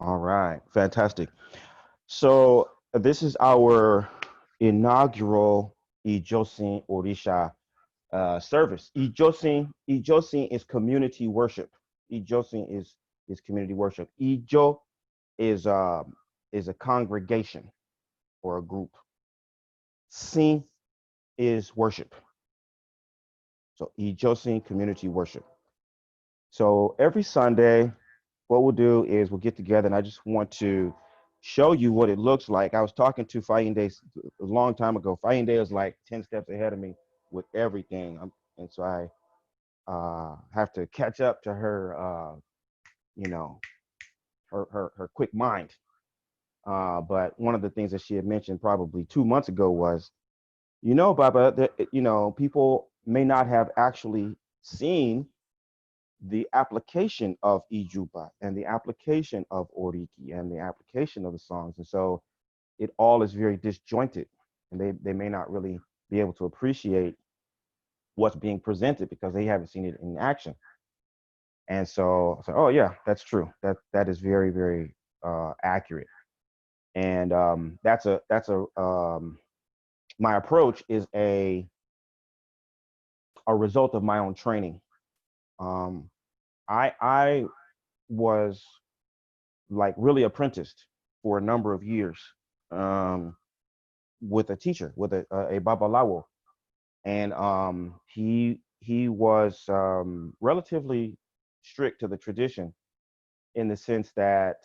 All right, fantastic. So this is our inaugural Ijosin Orisa service. Ijosin is community worship. Ijosin is community worship. Ijo is a congregation or a group. Sin is worship. So Ijosin community worship. So every Sunday, what we'll do is we'll get together, and I just want to show you what it looks like. I was talking to Fayinde a long time ago. Fayinde is like 10 steps ahead of me with everything. And so I have to catch up to her, you know, her quick mind. But one of the things that she had mentioned probably 2 months ago was, Baba, that, people may not have actually seen the application of Ijuba and the application of Oriki and the application of the songs. And so it all is very disjointed, and they may not really be able to appreciate what's being presented because they haven't seen it in action. And so I said, oh yeah, that's true. That is very, very accurate. And my approach is a result of my own training. Um, I was like really apprenticed for a number of years um, with a teacher, with a babalawo, and he was relatively strict to the tradition in the sense that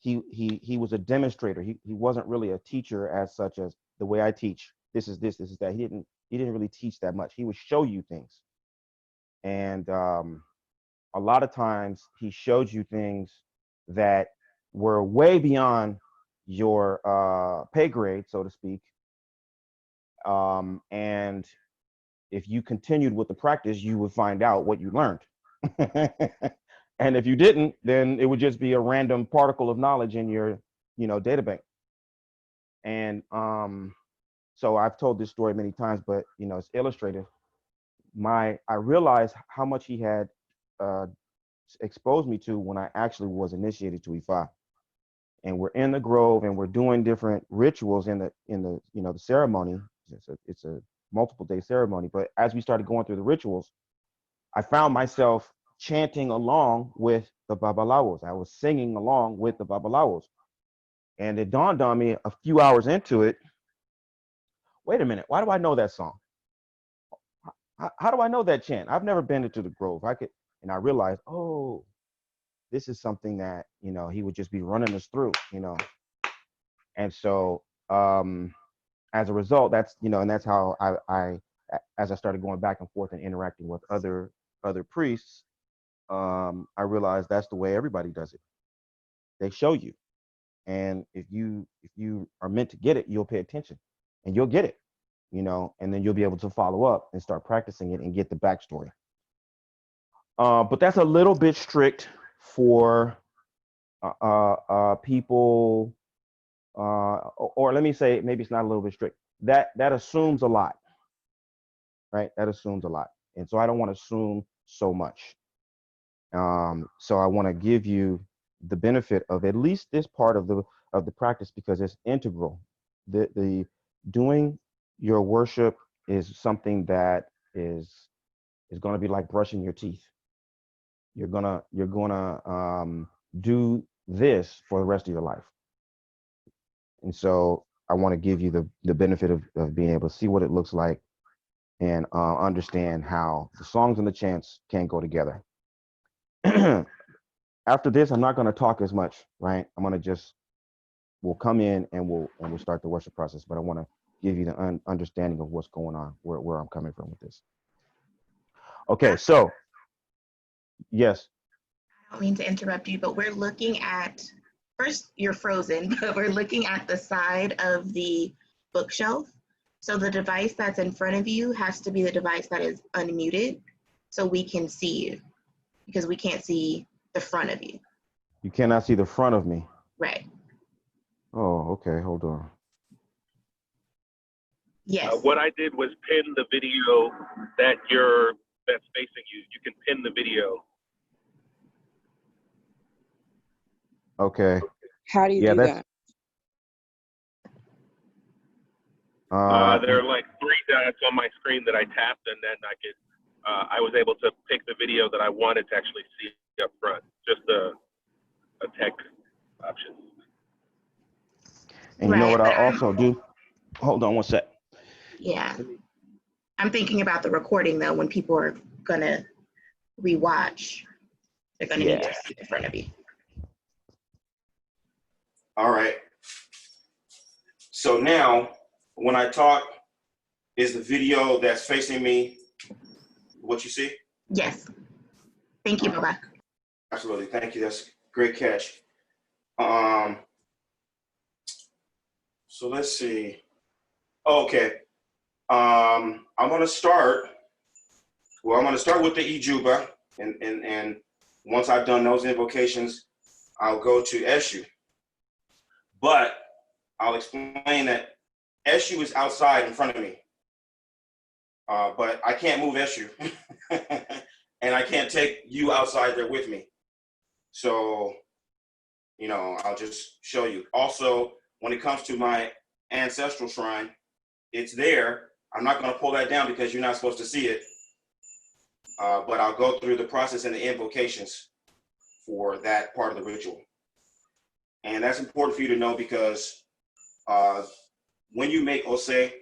he was a demonstrator. He wasn't really a teacher as such as the way I teach. This is that. He didn't really teach that much. He would show you things, and a lot of times he showed you things that were way beyond your pay grade, so to speak. And if you continued with the practice, you would find out what you learned. And if you didn't, then it would just be a random particle of knowledge in your, data bank. And so I've told this story many times, but it's illustrative. I realized how much he had uh, exposed me to when I actually was initiated to Ifa. And we're in the grove and we're doing different rituals in the the ceremony. It's a multiple day ceremony. But as we started going through the rituals, I found myself chanting along with the babalawos. I was singing along with the babalawos. And it dawned on me a few hours into it, wait a minute, why do I know that song? How do I know that chant? I've never been into the grove. And I realized, oh, this is something that, he would just be running us through. And so as a result, and that's how as I started going back and forth and interacting with other priests, I realized that's the way everybody does it. They show you, and if you are meant to get it, you'll pay attention, and you'll get it, and then you'll be able to follow up and start practicing it and get the backstory. But that's a little bit strict for people, or let me say, maybe it's not a little bit strict. That assumes a lot, right? That assumes a lot, and so I don't want to assume so much. So I want to give you the benefit of at least this part of the practice because it's integral. The doing your worship is something that is going to be like brushing your teeth. You're gonna do this for the rest of your life, and so I want to give you the benefit of being able to see what it looks like and understand how the songs and the chants can go together. After this, I'm not going to talk as much, right? I'm going to just we'll come in and we'll start the worship process. But I want to give you the understanding of what's going on, where I'm coming from with this. Okay, so yes. I don't mean to interrupt you, but we're looking at first, you're frozen, but we're looking at the side of the bookshelf. So the device that's in front of you has to be the device that is unmuted so we can see you because we can't see the front of you. You cannot see the front of me. Right. Oh, okay. Hold on. Yes. What I did was pin the video that's facing you. You can pin the video. Okay. How do you Yeah, do that's that? There are like 3 dots on my screen that I tapped, and then I was able to pick the video that I wanted to actually see up front. Just a tech option. and you know Right, what I but also do? Hold on one sec. yeah, I'm thinking about the recording though. When people are gonna rewatch, they're gonna need Yeah. to see in front of you. All right. So now, when I talk, is the video that's facing me what you see? Yes. Thank you, Baba. Absolutely. Thank you. That's a great catch. So let's see. Okay. I'm gonna start. Well, I'm gonna start with the Ijuba, and once I've done those invocations, I'll go to Eshu. But I'll explain that Eshu is outside in front of me. But I can't move Eshu. And I can't take you outside there with me. So, I'll just show you. Also, when it comes to my ancestral shrine, it's there. I'm not going to pull that down because you're not supposed to see it. But I'll go through the process and the invocations for that part of the ritual. And that's important for you to know because when you make Ose,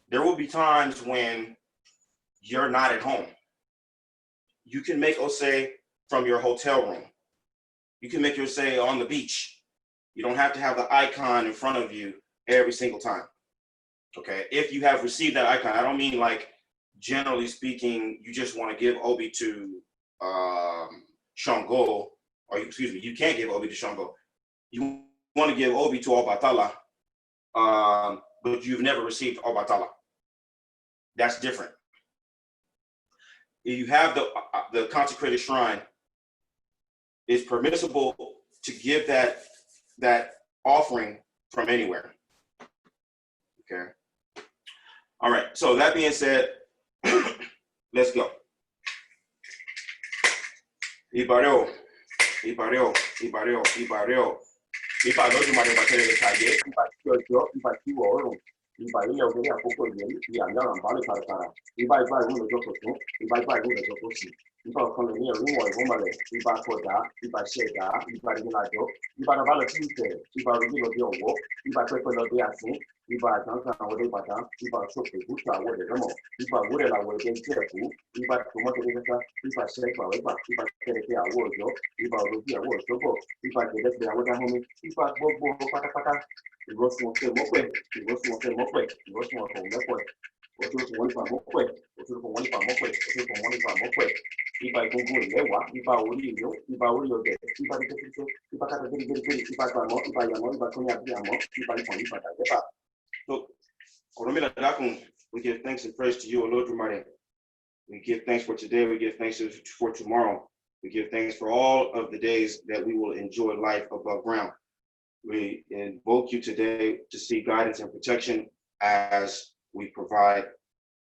there will be times when you're not at home. You can make Ose from your hotel room. You can make your Ose on the beach. You don't have to have the icon in front of you every single time. Okay, if you have received that icon, I don't mean like generally speaking, you just want to give Obi to Shango, or excuse me, you can't give Obi to Shango. You want to give Obi to Obatala, but you've never received Obatala. That's different. If you have the consecrated shrine, it's permissible to give that offering from anywhere. Okay. All right. So that being said, let's go. Ibareo, Ibareo, Ibareo, Ibareo. Ibareo di Mario Batele de Calle, Ibareo, Ibareo, Ibareo, a poco de y andar en vale para. Ibareo, uno de los Ibareo, uno de los Ibareo, con el mío, uno de Gomale, Ibareo, Ibareo, Ibareo, Ibareo, Tuesday, Ibareo, Diogo, Ibareo, de Asin, Ibareo, Sanaway Bata, Ibareo, Buta, what the demo, Ibareo, la way de Jefu, Ibareo, Motorista, Ibareo, Ibareo, Awojo, Ibareo, Awojo, Ibareo, the Awoja home, Ibareo, Pata, the Russian Mokwe, the Russian Mokwe, the Russian Mokwe, or to one from Mokwe, or to one from Mokwe, or to one from Mokwe. If I go in Lewa, if I will you, if I will you get, if I get if I got a very, if I got more, if I am more, if I can have more, if I can, if I get up. So, Koromila Dakun, we give thanks and praise to you, O Lord Drumare. We give thanks for today, we give thanks for tomorrow. We give thanks for all of the days that we will enjoy life above ground. We invoke you today to see guidance and protection as we provide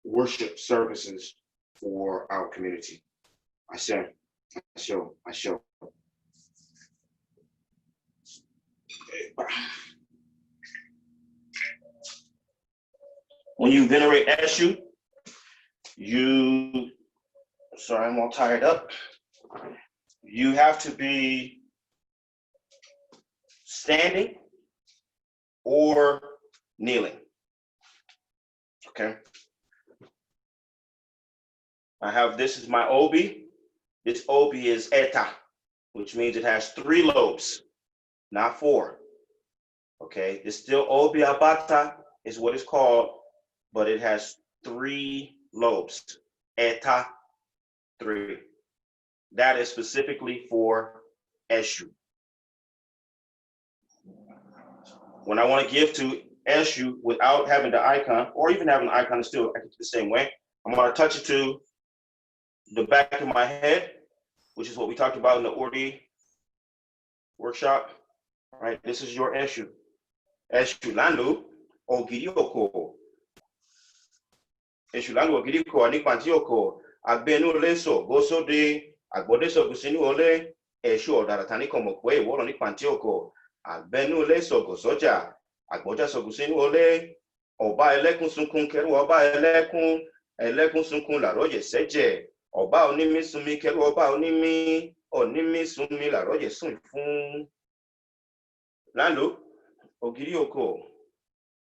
worship services for our community. I show. When you venerate Eshu, sorry, I'm all tired up. You have to be standing or kneeling. Okay. This is my obi. This obi is eta, which means it has 3 lobes, not 4. Okay, it's still obi abata is what it's called, but it has 3 lobes. Eta 3. That is specifically for Eshu. When I want to give to Eshu without having the icon, or even having the icon, still I can do the same way. I'm going to touch it to the back of my head, which is what we talked about in the Ordi workshop. All right, this is your Eshu. Eshu Landu Ogirioko. Eshu Landu Ogirioko Anipantioko. Agbenu Leso, Goso de Agbodeso Gusinu Ole, eshu odaratani como kwe wolo ni pantioko agbenu le sogo soja agboja sogo sinu ole ọba ẹlẹ́kùn sunkún kẹrù ọba ẹlẹ́kùn sunkún làrọ́yẹ̀ sẹ́jẹ̀ ọba onímí sunmi kẹrù ọba onímí sunmi làrọ́yẹ̀ sùn fún. Lando Ogiri Oko.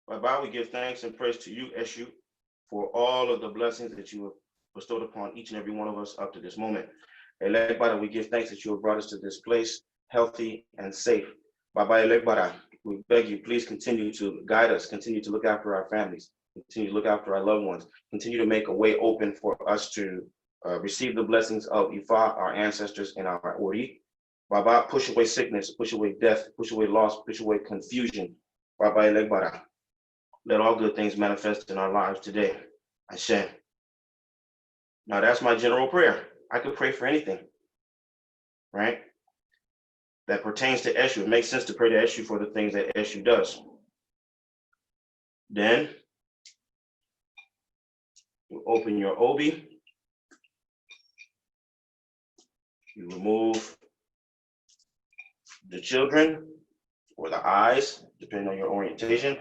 Baba, we give thanks and praise to you, Eshu, for all of the blessings that you have bestowed upon each and every one of us up to this moment. Elegbara, we give thanks that you have brought us to this place healthy and safe. Baba Elegbara, we beg you, please continue to guide us, continue to look after our families, continue to look after our loved ones, continue to make a way open for us to receive the blessings of Ifa, our ancestors, and our Ori. Baba, push away sickness, push away death, push away loss, push away confusion. Baba Elegbara, let all good things manifest in our lives today. Hashem. Now that's my general prayer. I could pray for anything, right? That pertains to Eshu. It makes sense to pray to Eshu for the things that Eshu does. Then you open your Obi. You remove the children or the eyes, depending on your orientation.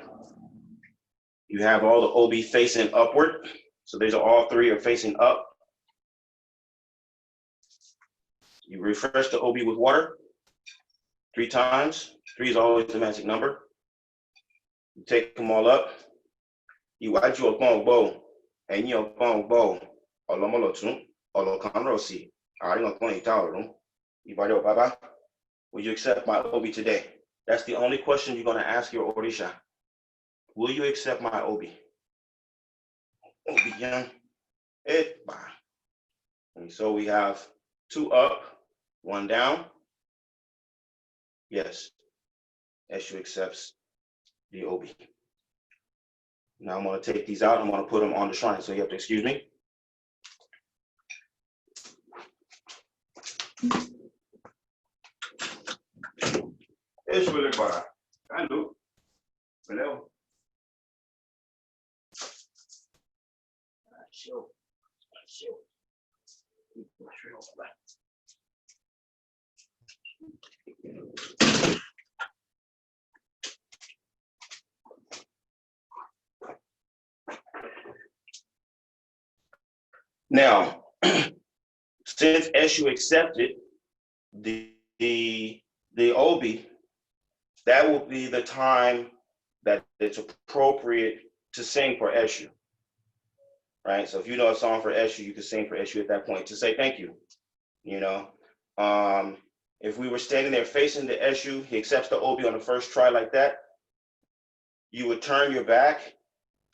You have all the Obi facing upward. So these are all three are facing up. You refresh the Obi with water 3 times. 3 is always the magic number. You take them all up. You watch your bong bow, and your bong bow, olomolotun, olokanrosi, aringokonitarum. You baba, will you accept my Obi today? That's the only question you're going to ask your Orisha. Will you accept my Obi? Obi young. And so we have 2 up, 1 down. Yes, Eshu accepts the Obi. Now I'm going to take these out. I'm going to put them on the shrine. So you have to excuse me. Eshu Elegbara. Hello. Hello. Show. Now, since Eshu accepted the Obi, that will be the time that it's appropriate to sing for Eshu. Right? So if you know a song for Eshu, you can sing for Eshu at that point to say thank you. You know, if we were standing there facing the Eshu, he accepts the Obi on the first try like that, you would turn your back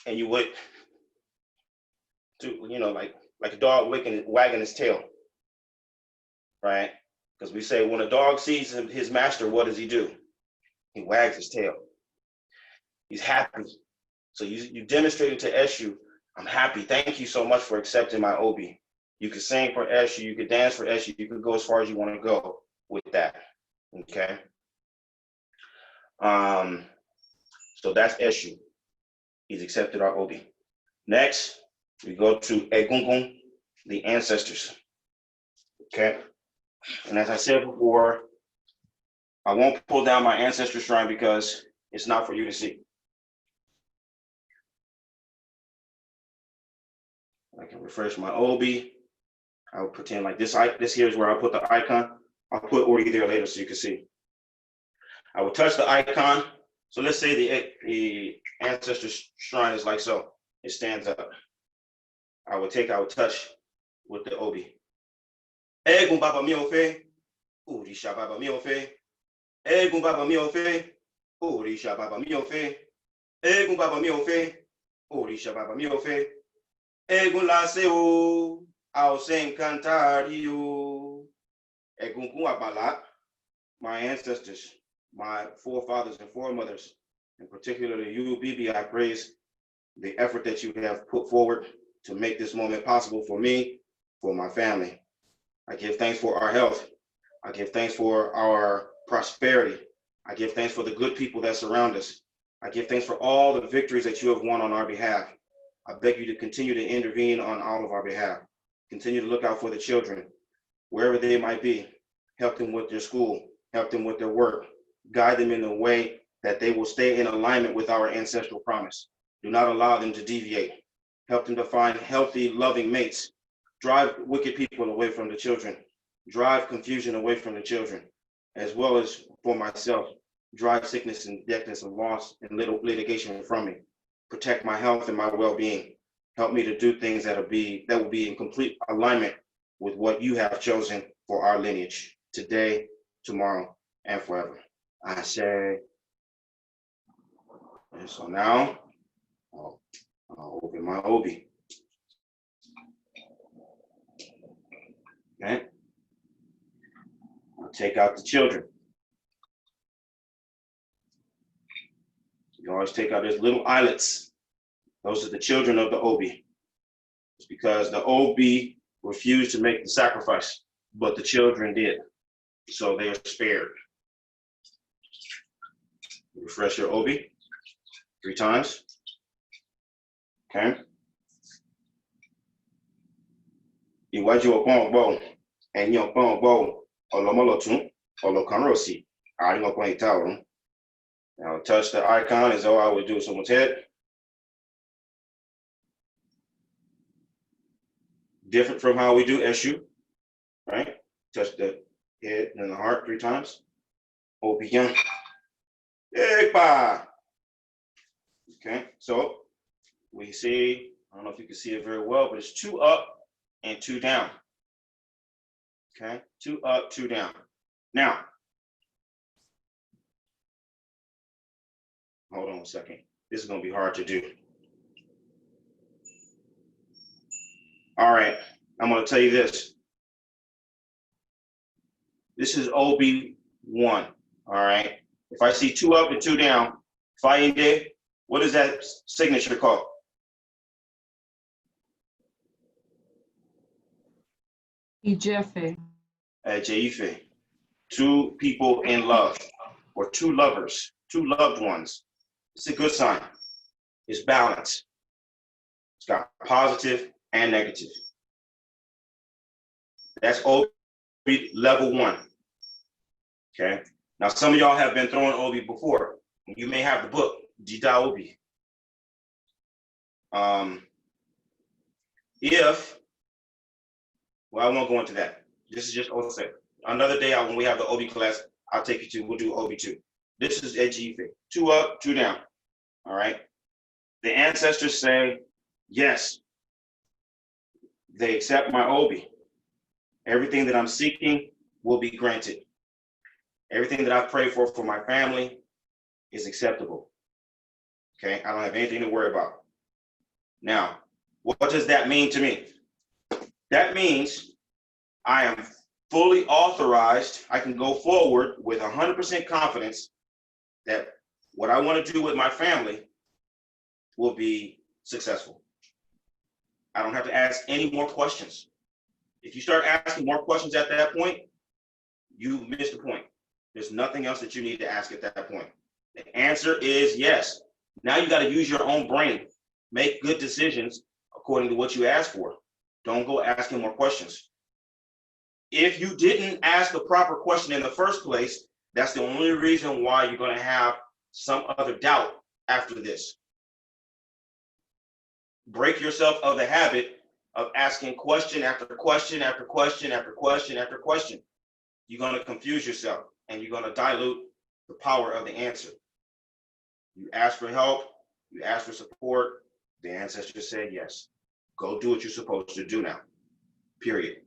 and you would do, you know, like a dog wagging his tail, right? Because we say when a dog sees his master, what does he do? He wags his tail. He's happy. So you demonstrated to Eshu, I'm happy. Thank you so much for accepting my Obi. You could sing for Eshu, you could dance for Eshu, you could go as far as you want to go with that. Okay. So that's Eshu. He's accepted our Obi. Next, we go to Egungun, the ancestors. Okay. And as I said before, I won't pull down my ancestor shrine because it's not for you to see. I can refresh my Obi. I will pretend like this here is where I'll put the icon. I'll put Ori there later so you can see. I will touch the icon. So let's say the ancestor shrine is like so. It stands up. I will touch with the Obi. Egun baba mi ofe, Orisha baba mi ofe. Egun baba mi ofe, Orisha baba mi ofe. Egun baba mi ofe, Orisha baba mi ofe. Egun la se o, ao se encantari o. Egun kun abala, my ancestors, my forefathers and foremothers, and particularly you, Bibi, I praise the effort that you have put forward to make this moment possible for me, for my family. I give thanks for our health. I give thanks for our prosperity. I give thanks for the good people that surround us. I give thanks for all the victories that you have won on our behalf. I beg you to continue to intervene on all of our behalf. Continue to look out for the children, wherever they might be. help them with their school, help them with their work, guide them in a way that they will stay in alignment with our ancestral promise. Do not allow them to deviate. Help them to find healthy, loving mates. Drive wicked people away from the children. Drive confusion away from the children, as well as for myself. Drive sickness and deafness and loss and litigation from me. Protect my health and my well-being. Help me to do things that will be in complete alignment with what you have chosen for our lineage today, tomorrow, and forever. I say. And so now I'll open my obi. Okay. I'll take out the children. You always take out these little eyelets. Those are the children of the obi. It's because the obi refused to make the sacrifice, but the children did. So they are spared. Refresh your obi 3 times. Okay. Iwájú ọpọ́n ọgbọ́n, ẹ̀yìn ọpọ́n ọgbọ́n, ọlọ́mọlọ́tún, ọlọ́kanrọ̀sí, àárín ọpọ́n ìta ọ̀run. Now touch the icon as though I would do someone's head. Different from how we do Eshu, right? Touch the head and the heart 3 times. Obiyan. Ekpa. Okay, so we see, I don't know if you can see it very well, but it's 2 up and 2 down. Okay, 2 up, 2 down. Now, hold on a second. This is going to be hard to do. All right, I'm going to tell you this. This is OB1. All right. If I see 2 up and 2 down, Fayende, what is that signature called? Ijefe. Jeife. 2 people in love, or 2 lovers, 2 loved ones. It's a good sign. It's balanced. It's got positive and negative. That's OB level 1. Okay. Now, some of y'all have been throwing OB before. You may have the book, Dida Obi. Well, I won't go into that. This is just OSE. Another day when we have the OB class, I'll take you to, we'll do OB2. This is Ejife. 2 up, 2 down. All right. The ancestors say, yes, they accept my OB. Everything that I'm seeking will be granted. Everything that I pray for my family is acceptable. Okay, I don't have anything to worry about. Now, what does that mean to me? That means I am fully authorized. I can go forward with 100% confidence that what I want to do with my family will be successful. I don't have to ask any more questions. If you start asking more questions at that point, you missed the point. There's nothing else that you need to ask at that point. The answer is yes. Now you got to use your own brain. Make good decisions according to what you asked for. Don't go asking more questions. If you didn't ask the proper question in the first place, that's the only reason why you're going to have some other doubt after this. Break yourself of the habit of asking question after question after question after question after question. You're going to confuse yourself and you're going to dilute the power of the answer. You ask for help, you ask for support, the ancestors say yes. Go do what you're supposed to do now, period.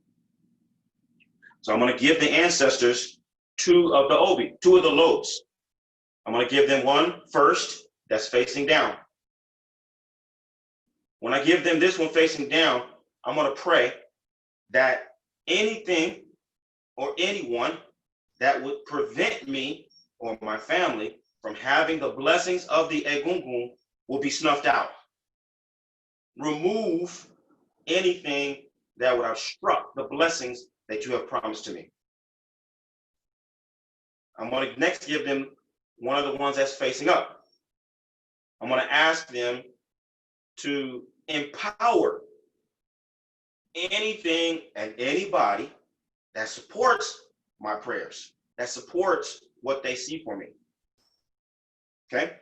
So I'm going to give the ancestors 2 of the obi, 2 of the lobes. I'm going to give them one first that's facing down. When I give them this one facing down, I'm going to pray that anything or anyone that would prevent me or my family from having the blessings of the Egungun will be snuffed out. Remove anything that would obstruct the blessings that you have promised to me. I'm going to next give them one of the ones that's facing up. I'm going to ask them to empower anything and anybody that supports my prayers, that supports what they see for me. Okay?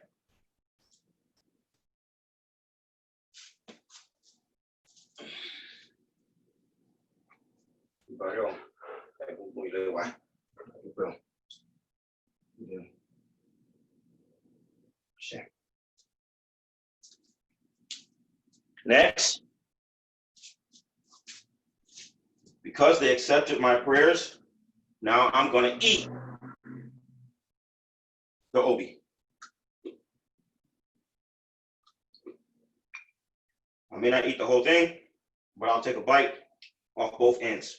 Next, because they accepted my prayers, now I'm going to eat the obi. I may not eat the whole thing, but I'll take a bite off both ends.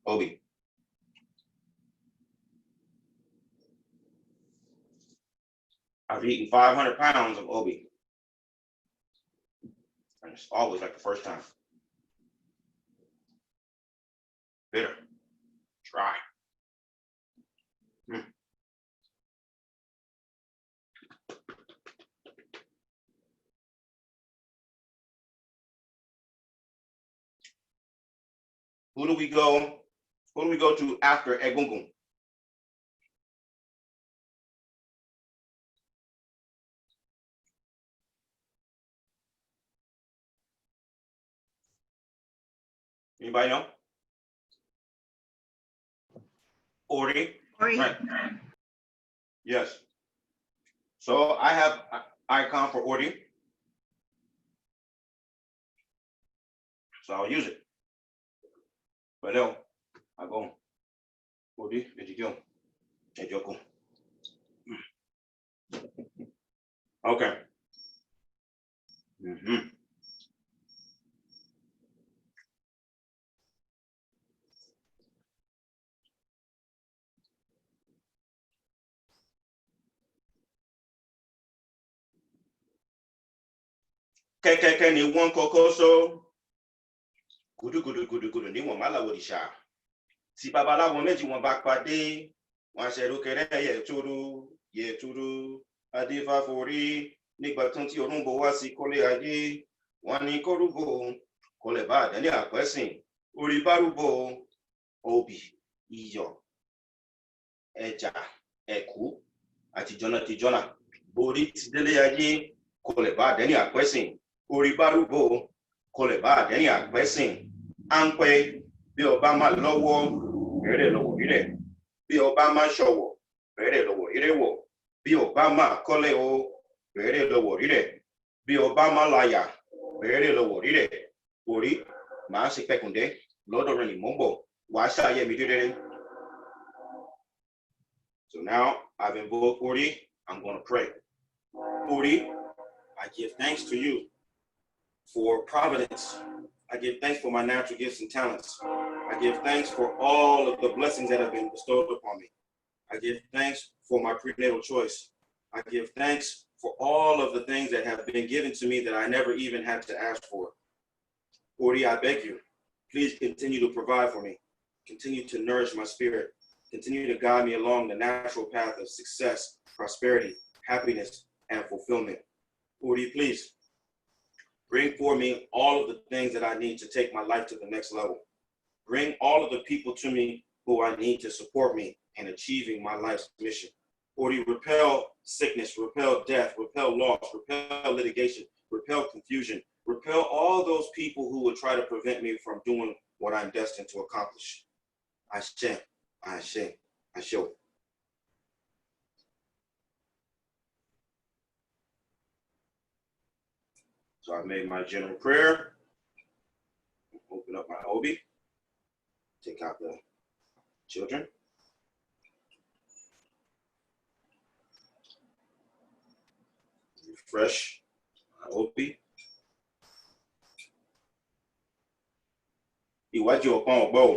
Obi. I've eaten 500 pounds of obi. And it's always like the first time. Bitter. Dry. Who do we go to after egungun? Anybody know? Ori. Ori. Right. Yes. So I have an icon for Ori. So I'll use it. Valeu. Tá bom. Ori, Ediguinho. Edioco. Okay. Keke ni one kokoso. Gudu ni one malaworisha. Si babaláwo méjì wọn bá pàdé, wọn ṣẹ̀rù kẹrẹ yẹ túrú, adéfáforí, nígbà tún tí orúnbọ wá sí kólé ayé, wọn ní kórúbọ, kólẹ̀ bá àdánì àpẹ́sìn, orí bárúbọ, obì, iyọ̀, ẹja, ẹ̀kú, àti jọ́nà, borí ti délé ayé, kólẹ̀ bá àdánì àpẹ́sìn, orí bárúbọ, kólẹ̀ bá àdánì àpẹ́sìn, à ń pẹ́ bí ọba máa lọ́wọ́ bẹ̀rẹ̀ lọ́wọ́ rírẹ̀, bí ọba máa ṣọ̀wọ̀ bẹ̀rẹ̀ lọ́wọ́ rírẹ̀ wọ̀, bí ọba máa kọ́lé o bẹ̀rẹ̀ lọ́wọ́ rírẹ̀, bí ọba máa láyà bẹ̀rẹ̀ lọ́wọ́ rírẹ̀, orí màá ṣe pẹ̀kùndé lọ́dọ̀ rẹ̀ ní mò ń bọ̀, wàá ṣàyẹ̀ mi rere. So now I've invoked Ori, I'm going to pray. Ori, I give thanks to you for providence. I give thanks for my natural gifts and talents. I give thanks for all of the blessings that have been bestowed upon me. I give thanks for my prenatal choice. I give thanks for all of the things that have been given to me that I never even had to ask for. Ori, I beg you, please continue to provide for me. Continue to nourish my spirit. Continue to guide me along the natural path of success, prosperity, happiness, and fulfillment. Ori, please bring for me all of the things that I need to take my life to the next level. Bring all of the people to me who I need to support me in achieving my life's mission. Ori, repel sickness, repel death, repel loss, repel litigation, repel confusion, repel all those people who would try to prevent me from doing what I'm destined to accomplish. Ashe. So I've made my general prayer. Open up my obi. Take out the children. Refresh my obi. Iwájú ọpọ́n ọgbọ́ ò,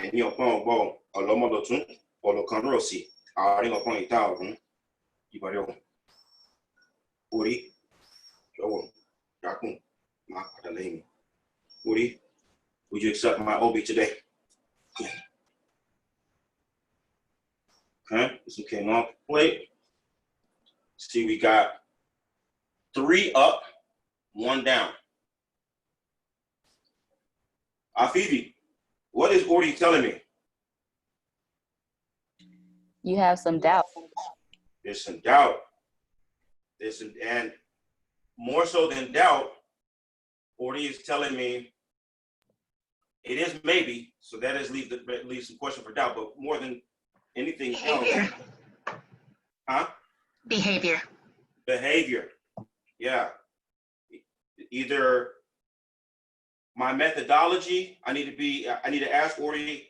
ẹ̀yìn ọpọ́n ọgbọ́ ò, ọlọ́mọdọ̀tún, ọlọ́kanrọ̀sì, àárín ọpọ́n ìta ọ̀hún, ìbàdàn ọ̀hún. Ori, jọ̀wọ́, dákun, máa padà lẹ́yìn mi. Ori, would you accept my obi today? Okay, this one came off the plate. See, we got 3 up, 1 down. Afifi, what is Ori telling me? You have some doubt. There's some doubt. And more so than doubt, Ori is telling me it is maybe, so that is leaves some question for doubt, but more than anything Behavior. else, huh? Behavior. Behavior. Yeah. Either my methodology, I need to ask Ori,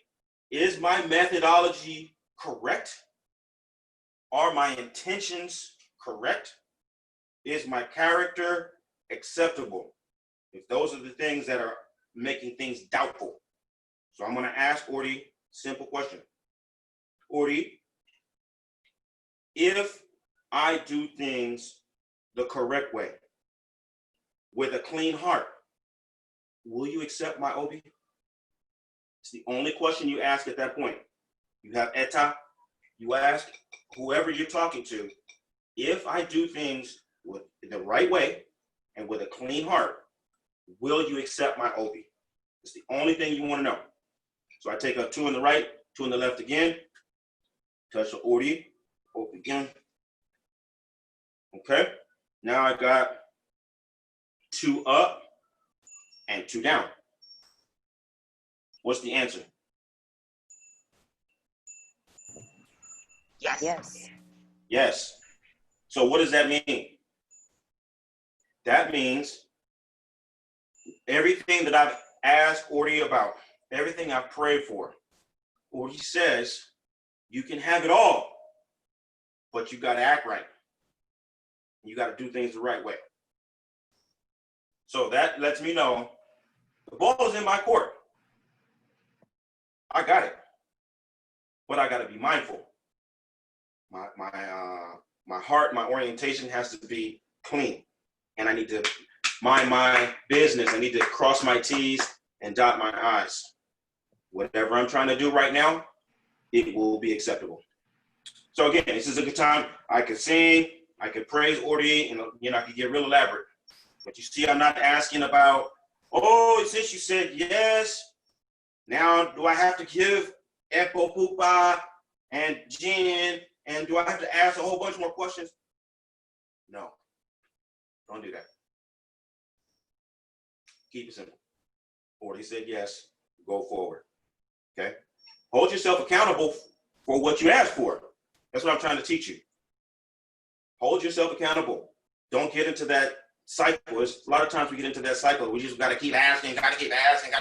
is my methodology correct? Are my intentions correct? Is my character acceptable? If those are the things that are making things doubtful. So I'm going to ask Ori, simple question. Ori, if I do things the correct way, with a clean heart, will you accept my obi? It's the only question you ask at that point. You have eta, you ask whoever you're talking to, if I do things with the right way and with a clean heart, will you accept my obi? It's the only thing you want to know. So I take a 2 on the right, 2 on the left again, touch the ori, open again. Okay, now I got 2 up and 2 down. What's the answer? Yes. Yes. Yes. So what does that mean? That means everything that I've asked Ori about, everything I've prayed for, Ori says you can have it all, but you got to act right. You got to do things the right way. So that lets me know the ball is in my court. I got it, but I got to be mindful. My heart, my orientation has to be clean, and I need to mind my business. I need to cross my T's and dot my I's. Whatever I'm trying to do right now, it will be acceptable. So again, this is a good time. I could sing, I could praise Ori, and I could get real elaborate. But you see, I'm not asking about, oh, since you said yes, now do I have to give Epo Pupa and Jen, and do I have to ask a whole bunch more questions? No, don't do that. Keep it simple. Ori said yes, go forward. Okay? Hold yourself accountable for what you asked for. That's what I'm trying to teach you. Hold yourself accountable. Don't get into that cycle. A lot of times we get into that cycle. We just got to keep asking, got to keep asking.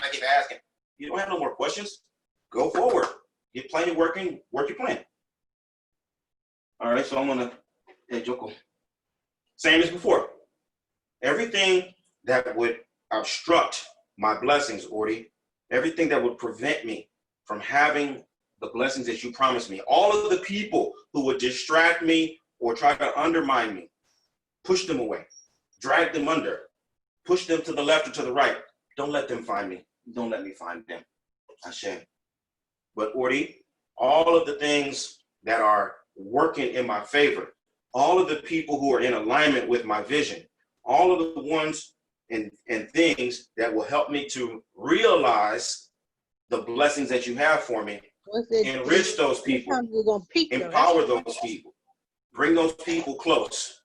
You don't have no more questions. Go forward. Your plan is working. Work your plan. All right, so I'm going to, hey, Joko. Same as before. Everything that would obstruct my blessings, Ori, everything that would prevent me from having the blessings that you promised me, all of the people who would distract me or try to undermine me, push them away, drag them under, push them to the left or to the right. Don't let them find me. Don't let me find them. Hashem. But Ori, all of the things that are working in my favor, all of the people who are in alignment with my vision, all of the ones and things that will help me to realize the blessings that you have for me, enrich those people, empower those people, bring those people close,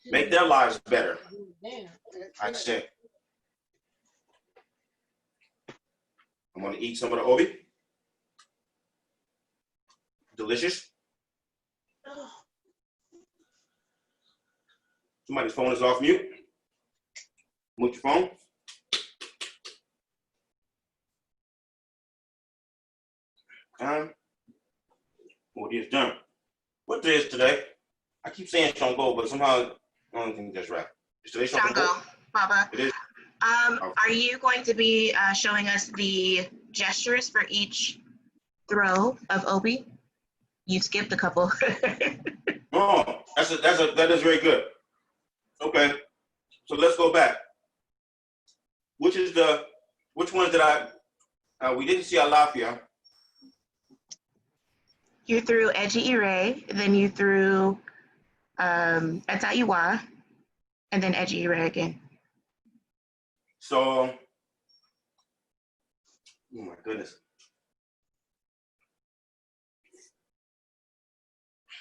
make their lives better. I said, I'm going to eat some of the obi. Delicious. Somebody's phone is off mute. Mute your phone. What is done? What day is today? I keep saying Shango, but somehow I don't think that's right. Is today Shango? Shango, Baba. It is. Are you going to be showing us the gestures for each throw of Obi? You skipped a couple. Oh, that is very good. Okay, so let's go back. Which ones did we didn't see Alafia. You threw Eji Ire, then you threw Ataiwa, and then Eji Ire again. So, oh my goodness.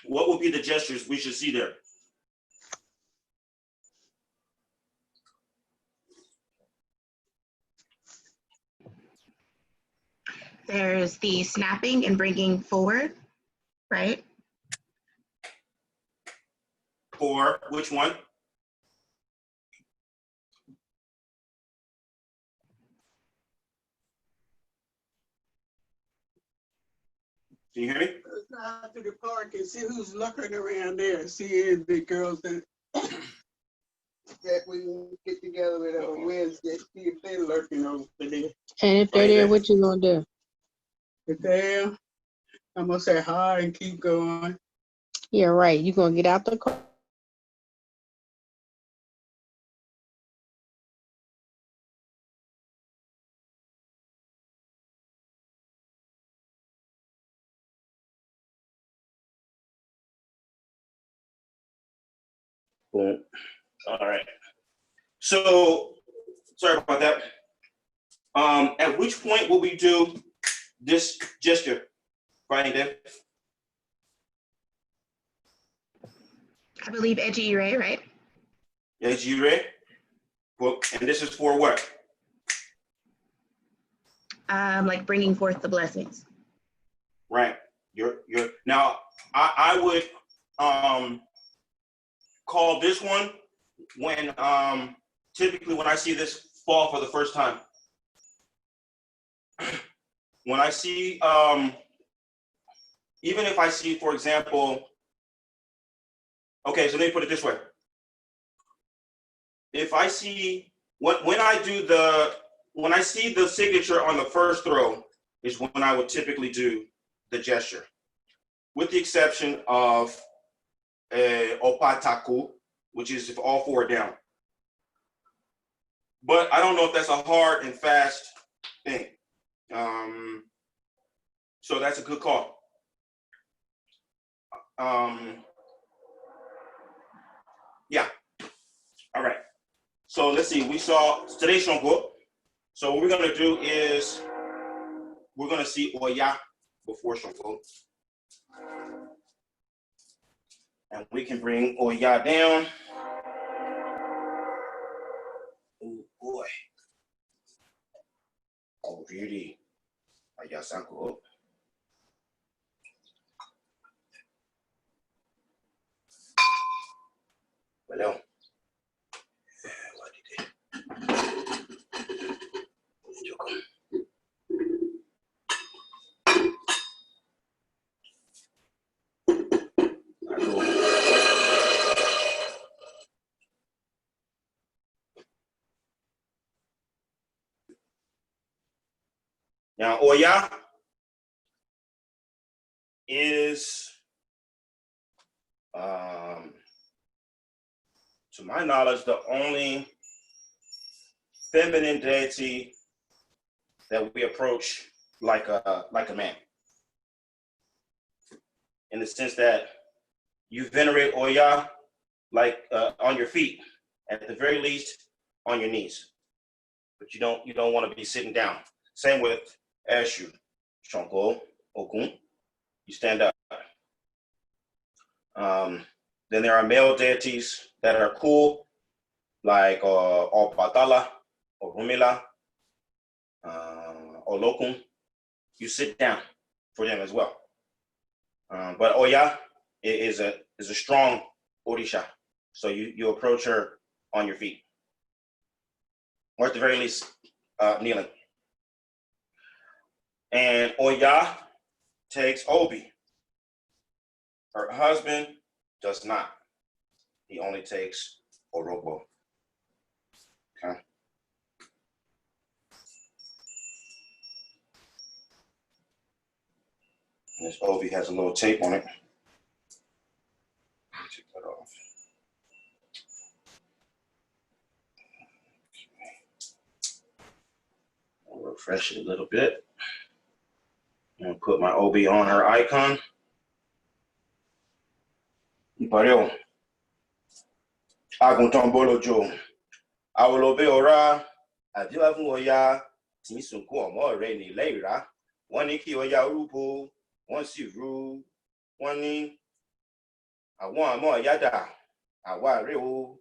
What would be the gestures we should see there? There's the snapping and bringing forward, right? For which one? Can you hear me? Let's go out to the park and see who's lurking around there. See if the girls that we get together with on Wednesday. See if they're lurking over there. And if they're there, what you gonna do? If they're, I'm gonna say hi and keep going. Yeah, right. You gonna get out the car. Boom. All right. So, sorry about that. At which point will we do this gesture? Finding them? I believe Eji Ire, right? Yes, you ready? Well, and this is for what? Like bringing forth the blessings. Right. You're now. I would call this one when typically when I see this fall for the first time. When I see even if I see, for example, okay, so let me put it this way. If I see when I see the signature on the first throw is when I would typically do the gesture, with the exception of opataku, which is if all four are down. But I don't know if that's a hard and fast thing. So that's a good call. Yeah. All right. So let's see. We saw today's shongo. So what we're gonna do is we're gonna see oya before shongo, and we can bring oya down. Oh boy. Oh really? Oya sanko. Well, what did it? Now, oya is, to my knowledge, the only feminine deity that we approach like a man, in the sense that you venerate oya like on your feet, at the very least on your knees, but you don't want to be sitting down. Same with Eshu, Shonko, Okun. You stand up. Then there are male deities that are cool, like Opatala, or Rumila, or Lokun. You sit down for them as well. But Oya is a strong Orisha, so you approach her on your feet, or at the very least kneeling. And Oya takes Obi. Her husband does not. He only takes Orobo. Okay. And this Obi has a little tape on it. Take that off. I'll refresh it a little bit. And put my Obi on her icon. Ipareo. Aguntombolojo. Awolobe ora. Adiwa fún Ọya tí ń sunkún ọmọ rẹ̀ ní ilé ìrá. Wọ́n ní kí Ọya rúbọ, wọ́n sì rú. Wọ́n ní àwọn àmọ́ yádà, àwa rè o.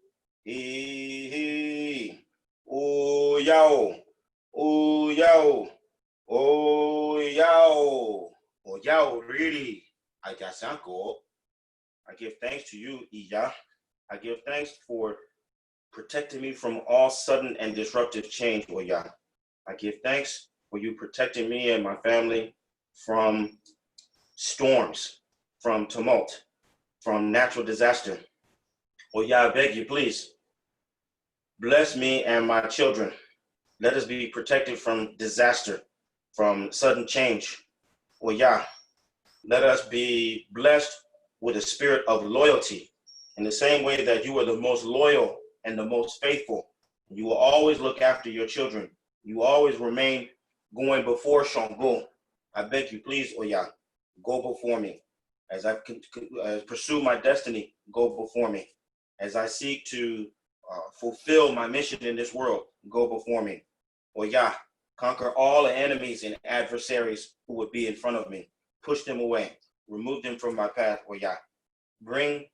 Ọya o, Ọya o, Ọya o, Ọya o rírì. Àjàsánko. I give thanks to you, Iya. I give thanks for protecting me from all sudden and disruptive change, Oya. I give thanks for you protecting me and my family from storms, from tumult, from natural disaster. Oya, I beg you, please, bless me and my children. Let us be protected from disaster, from sudden change. Oya, let us be blessed with a spirit of loyalty in the same way that you are the most loyal and the most faithful. You will always look after your children. You always remain going before Shango. I beg you, please, Oya, go before me. As I pursue my destiny, go before me. As I seek to fulfill my mission in this world, go before me. Oya, conquer all the enemies and adversaries who would be in front of me. Push them away. Remove them from my path, Oya. Bring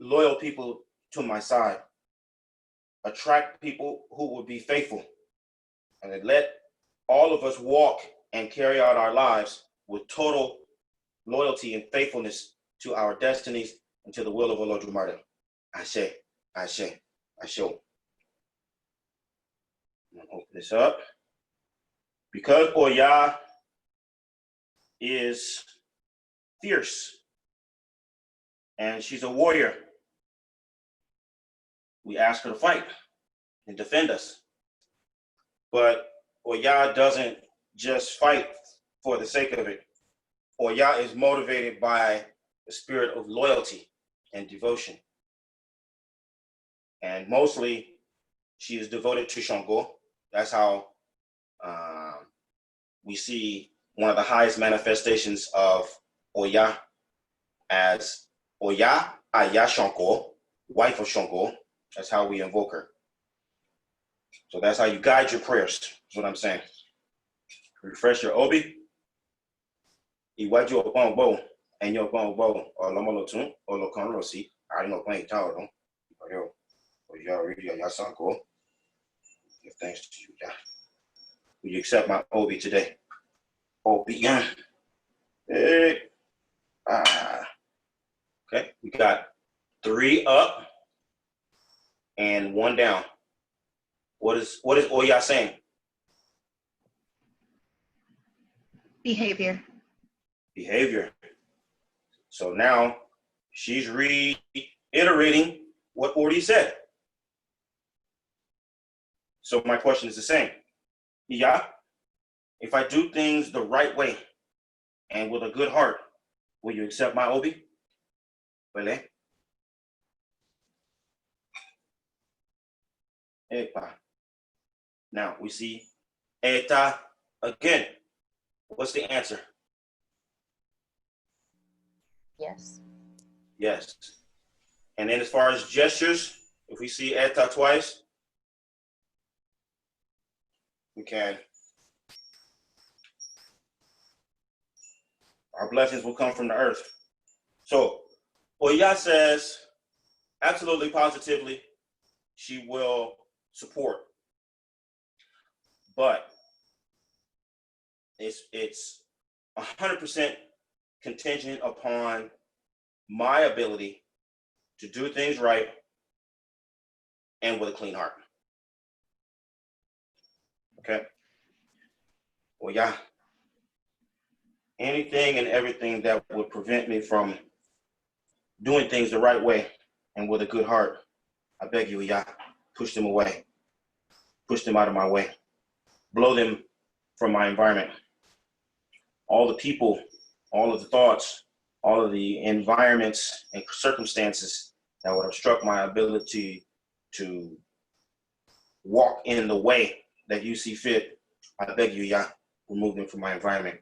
loyal people to my side. Attract people who will be faithful, and let all of us walk and carry out our lives with total loyalty and faithfulness to our destinies and to the will of Allah Jumada. Ashe, Ashe, Ashe. I'm gonna open this up. Because Oya is fierce and she's a warrior, we ask her to fight and defend us. But Oya doesn't just fight for the sake of it. Oya is motivated by the spirit of loyalty and devotion. And mostly, she is devoted to Shango. That's how we see one of the highest manifestations of Oya as Oya Aya Shango, wife of Shango. That's how we invoke her. So that's how you guide your prayers. That's what I'm saying. Refresh your obi. Iwaju upon bow, and your upon bow, or lomolotun, or lokan rosi. I don't know playing tower. Or you already on your sanko. Give thanks to you, yeah. Will you accept my obi today? Obi, yeah. Hey. Okay, we got 3 up and 1 down. What is Oya saying? Behavior. Behavior. So now she's reiterating what Ori said. So my question is the same. Yeah, if I do things the right way and with a good heart, will you accept my obi? Well, Epa. Now we see eta again. What's the answer? Yes. Yes. And then as far as gestures, if we see eta twice, we can. Our blessings will come from the earth. So Oya says, absolutely positively, she will support. But it's 100% contingent upon my ability to do things right and with a clean heart. Okay? Well, yeah. Anything and everything that would prevent me from doing things the right way and with a good heart, I beg you, yeah, push them away. Push them out of my way. Blow them from my environment. All the people, all of the thoughts, all of the environments and circumstances that would obstruct my ability to walk in the way that you see fit, I beg you, Yah, remove them from my environment.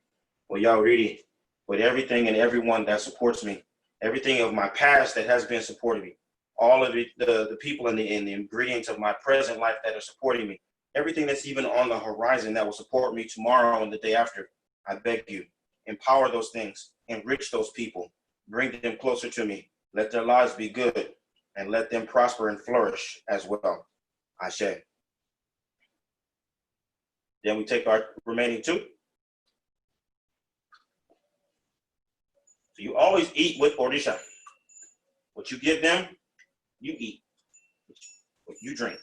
Well, y'all really, with everything and everyone that supports me everything of my past that has been supporting me, all of the people and the ingredients of my present life that are supporting me, everything that's even on the horizon that will support me tomorrow and the day after. I beg you, empower those things, enrich those people, bring them closer to me. Let their lives be good and let them prosper and flourish as well. Ashe. Then we take our remaining 2. So you always eat with Orisa. What you give them, you eat. What you drink.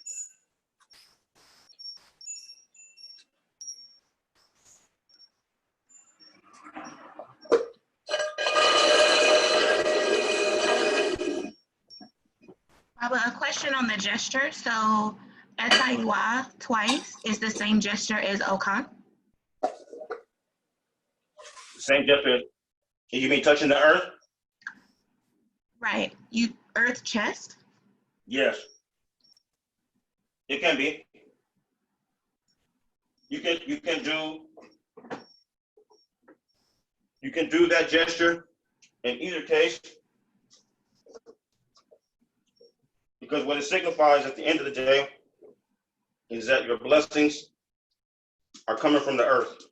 Baba, a question on the gesture. So Etaiwa twice is the same gesture as Okan? Same gesture. You mean touching the earth? Right. You earth chest? Yes. It can be. You can do that gesture in either case, because what it signifies at the end of the day is that your blessings are coming from the earth.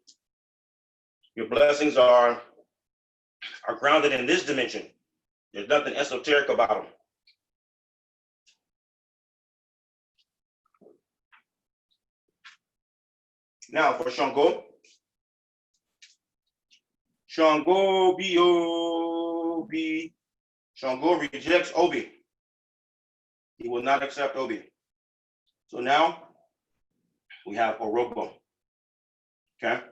Your blessings are grounded in this dimension. There's nothing esoteric about them. Now for Shango. Shango B-O-B. Shango rejects Obi. He will not accept Obi. So now we have Orobo. Okay?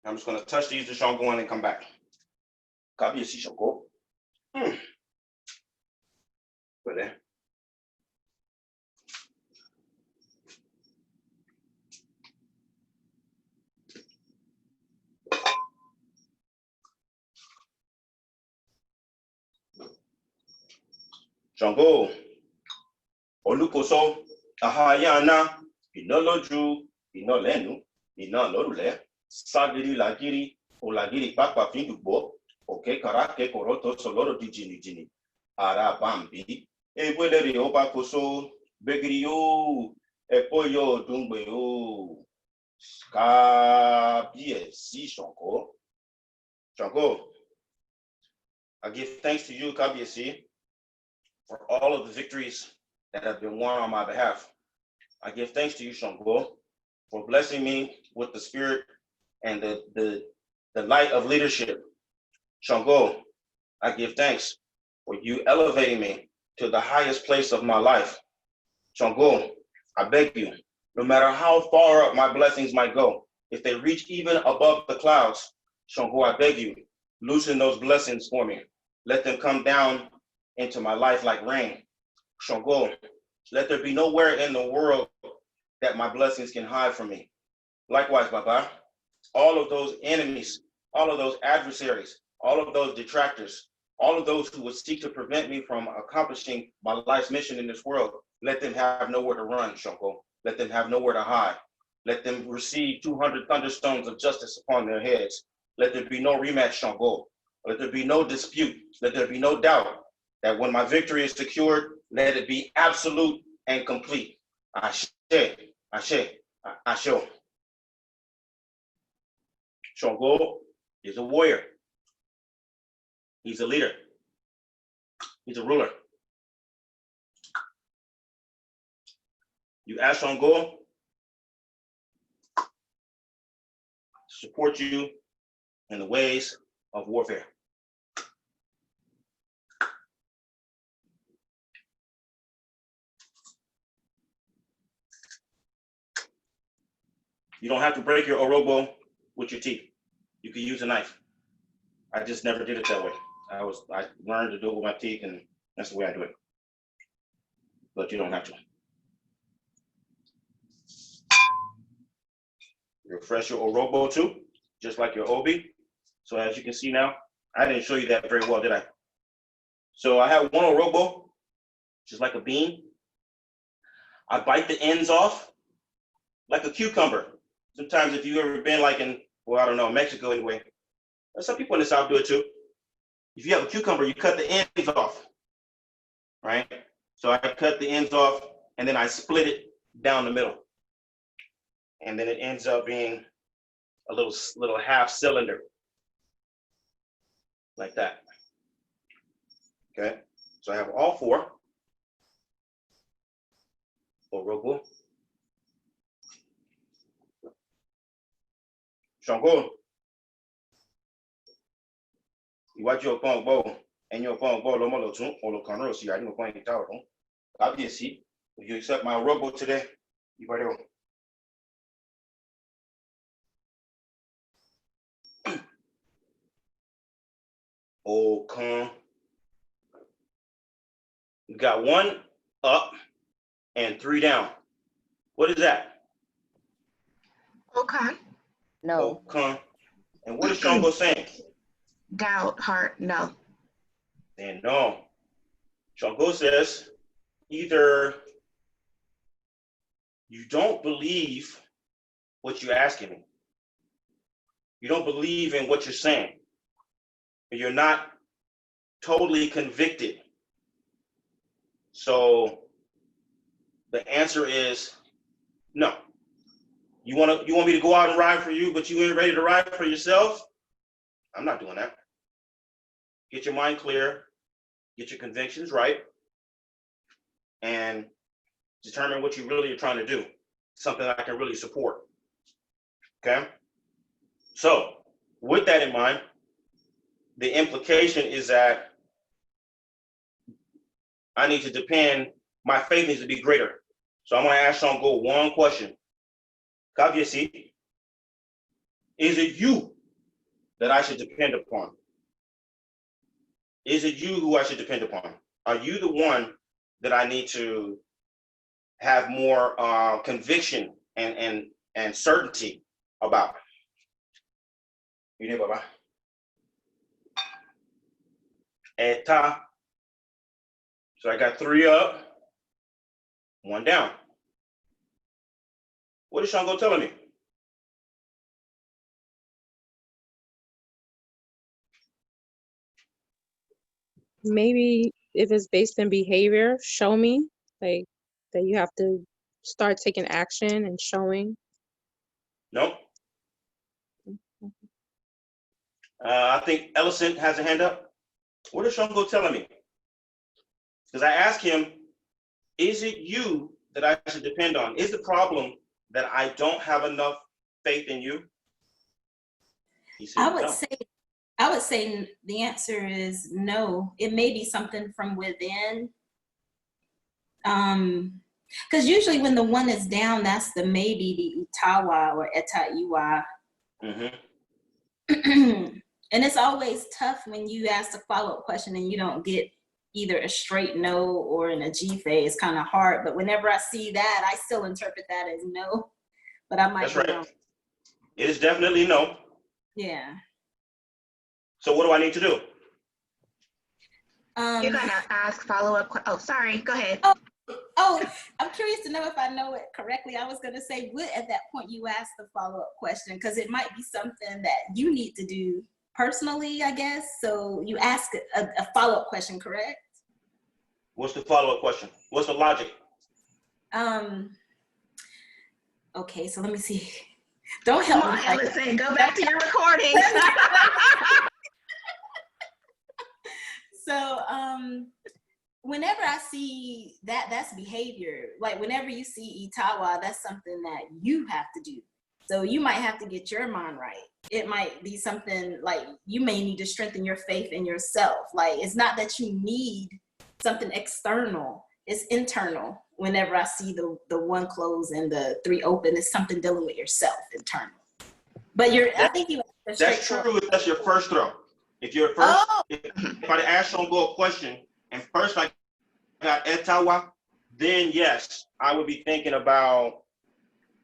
I'm just going to touch these to Shango and come back. Kabiyesi Shango. Pẹ̀lẹ́. Shango. Olukoso. Ahayana. Iná lójú. Iná lẹ́nu. Iná lórùlé. Ságiri làgiri. Olàgiri pápá fíndùgbò. Òkè kàràkè kòrótò sọlọ́rọ̀ di jìnnìjìnnì. Ara bambi. Ewélérí ọba koso. Begiri yóò. Ẹ̀pọ̀ yóò dùngbè yóò. Kabiyesi Shango. Shango. I give thanks to you, Kabiyesi, for all of the victories that have been won on my behalf. I give thanks to you, Shango, for blessing me with the spirit and the light of leadership. Shango, I give thanks for you elevating me to the highest place of my life. Shango, I beg you, no matter how far up my blessings might go, if they reach even above the clouds, Shango, I beg you, loosen those blessings for me. Let them come down into my life like rain. Shango, let there be nowhere in the world that my blessings can hide from me. Likewise, Baba, all of those enemies, all of those adversaries, all of those detractors, all of those who would seek to prevent me from accomplishing my life's mission in this world, let them have nowhere to run, Shango. Let them have nowhere to hide. Let them receive 200 thunderstones of justice upon their heads. Let there be no rematch, Shango. Let there be no dispute. Let there be no doubt that when my victory is secured, let it be absolute and complete. Ashe, Ashe, Ashe. Shango is a warrior. He's a leader. He's a ruler. You ask Shango to support you in the ways of warfare. You don't have to break your orobo with your teeth. You can use a knife. I just never did it that way. I learned to do it with my teeth, and that's the way I do it. But you don't have to. Refresh your orobo too, just like your obi. So as you can see now, I didn't show you that very well, did I? So I have one orobo, just like a bean. I bite the ends off like a cucumber. Sometimes if you've ever been like in, well, I don't know, Mexico anyway. Some people in the South do it too. if you have a cucumber, you cut the ends off, right? So I cut the ends off and then I split it down the middle. And then it ends up being a little half cylinder like that. Okay, so I have all four. Orogo. Shango. Iwájú ọpọ́n ọgbọ́ o, ẹ̀yìn ọpọ́n ọgbọ́ ọlọ́mọlọ́tún, ọlọ́kan náà sì àdínú ọpọ́n ìta ọ̀run. Kábíyèsí, if you accept my robo today, you better go. Ọ̀kan. You got one up and three down. What is that? Okay. No. Ọ̀kan. And what is Shango saying? Doubt, heart, no. And no. Shango says either you don't believe what you're asking me. You don't believe in what you're saying. You're not totally convicted. So the answer is no. You want me to go out and ride for you, but you ain't ready to ride for yourself? I'm not doing that. Get your mind clear, get your convictions right, and determine what you really are trying to do. Something I can really support. Okay? So, with that in mind, the implication is that I need to depend, my faith needs to be greater. So I'm going to ask Shango one question. Kavyesi, is it you that I should depend upon? Is it you who I should depend upon? Are you the one that I need to have more conviction and certainty about? You know, Baba. Eta. So I got three up, one down. What is Shango telling me? Maybe if it's based in behavior, show me, like that you have to start taking action and showing. Nope. I think Ellison has a hand up. What is Shango telling me? Because I asked him, is it you that I should depend on? Is the problem that I don't have enough faith in you? He said, I would no. say the answer is no. It may be something from within. Because usually when the one is down, that's the maybe the itawa or eta iwa. Mm-hmm. And it's always tough when you ask a follow-up question and you don't get either a straight no or in a G phase. It's kind of hard. But whenever I see that, I still interpret that as no. But I might That's be right. wrong. It is definitely no. Yeah. So what do I need to do? You're gonna ask follow-up. Oh, sorry. Go ahead. Oh, I'm curious to know if I know it correctly. I was going to say, would at that point you ask the follow-up question, because it might be something that you need to do personally, I guess. So you ask a follow-up question, correct? What's the follow-up question? What's the logic? Okay, so let me see. Don't help me. Ellison, go back to your recording. So, whenever I see that's behavior. Like whenever you see itawa, that's something that you have to do. So you might have to get your mind right. It might be something like you may need to strengthen your faith in yourself. Like it's not that you need something external, it's internal. Whenever I see the one closed and the three open, it's something dealing with yourself internal. But I think you. That's true if that's your first throw. If you're first, if I ask Shango a question and first I got etawa, then yes, I would be thinking about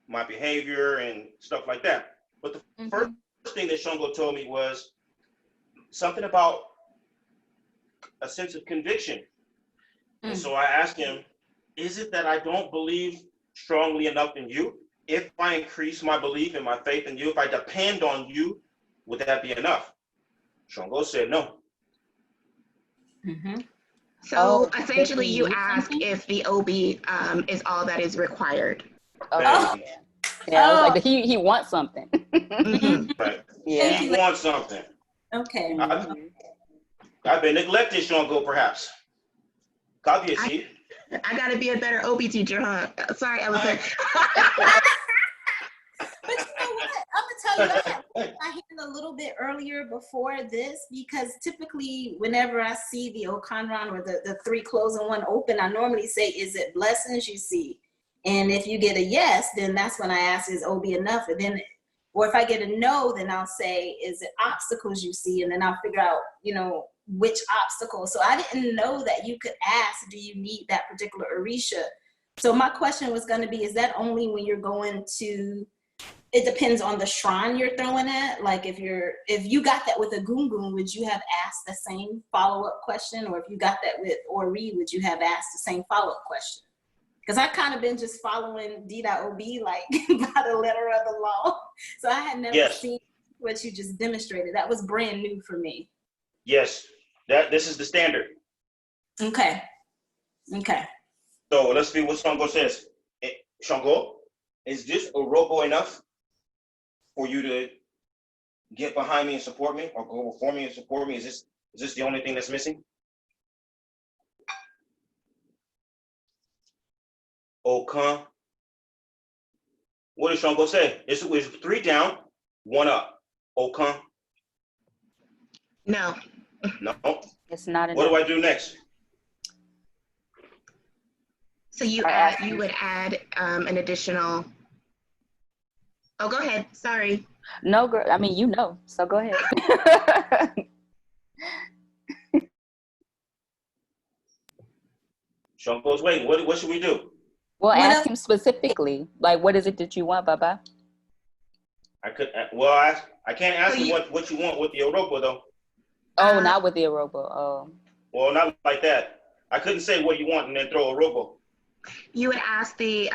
my behavior and stuff like that. But the first thing that Shango told me was something about a sense of conviction. And so I asked him, is it that I don't believe strongly enough in you? If I increase my belief and my faith in you, if I depend on you, would that be enough? Shango said no. Mhm. So Oh, did essentially, he you need ask something? if the OB is all that is required. Okay. Oh, Baby. Yeah, I was oh, like, he wants something. Hmm. Right. Yeah. He wants something. okay. Mhm. I've been neglected, Shango, perhaps. I, Kabiyesi. I got to be a better OB teacher, huh? Sorry, Ellison. But you know what? I'm gonna tell you, I had my hand a little bit earlier before this because typically, whenever I see the Okanron or the three closed and one open, I normally say, "Is it blessings you see?" And if you get a yes, then that's when I ask, "Is OB enough?" And then, or if I get a no, then I'll say, "Is it obstacles you see?" And then I'll figure out, which obstacle. So I didn't know that you could ask, "Do you need that particular Orisha?" So my question was going to be, is that only when you're going to? It depends on the shrine you're throwing at. Like if you got that with a gungun, would you have asked the same follow-up question? Or if you got that with Ori, would you have asked the same follow-up question? Because I kind of been just following D.O.B. like by the letter of the law. So I had never Yes. seen what you just demonstrated. That was brand new for me. Yes. This is the standard. Okay. So let's see what Shango says. Shango, is this Orobo enough for you to get behind me and support me, or go before me and support me? Is this the only thing that's missing? Okan. What does Shango say? It's 3 down, 1 up. Okan. No. No. It's not What enough. do I do next? So you would add an additional. Oh, go ahead. Sorry. No, girl. I mean, so go ahead. Shango's waiting. What should we do? Well, What ask else? him specifically. Like, what is it that you want, Baba? I can't ask So him what you want with the Orobo though. Oh, not with the Arobo. Oh. Well, not like that. I couldn't say what you want and then throw a Orobo. You would ask the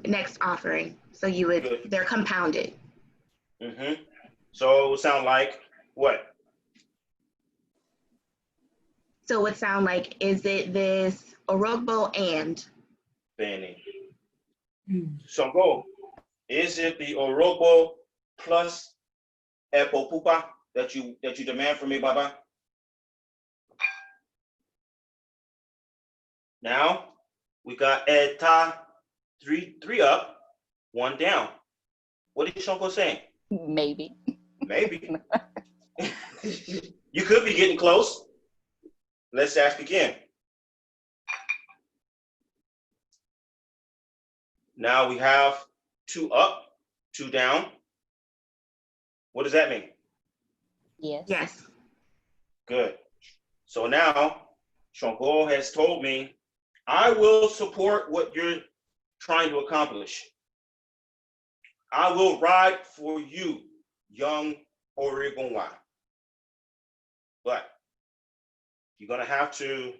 next offering. So Good. they're compounded. Mm-hmm. So it would sound like what? So it would sound like, is it this Orogbo and? Benny. Shango, is it the Orobo plus Epopupa that you demand from me, Baba? Now we got Eta 3 up, 1 down. What is Shango saying? Maybe. Maybe. You could be getting close. Let's ask again. Now we have 2 up, 2 down. What does that mean? Yes. Yes. Good. So now Shango has told me, I will support what you're trying to accomplish. I will ride for you, young Oregonwa. But you're going to have to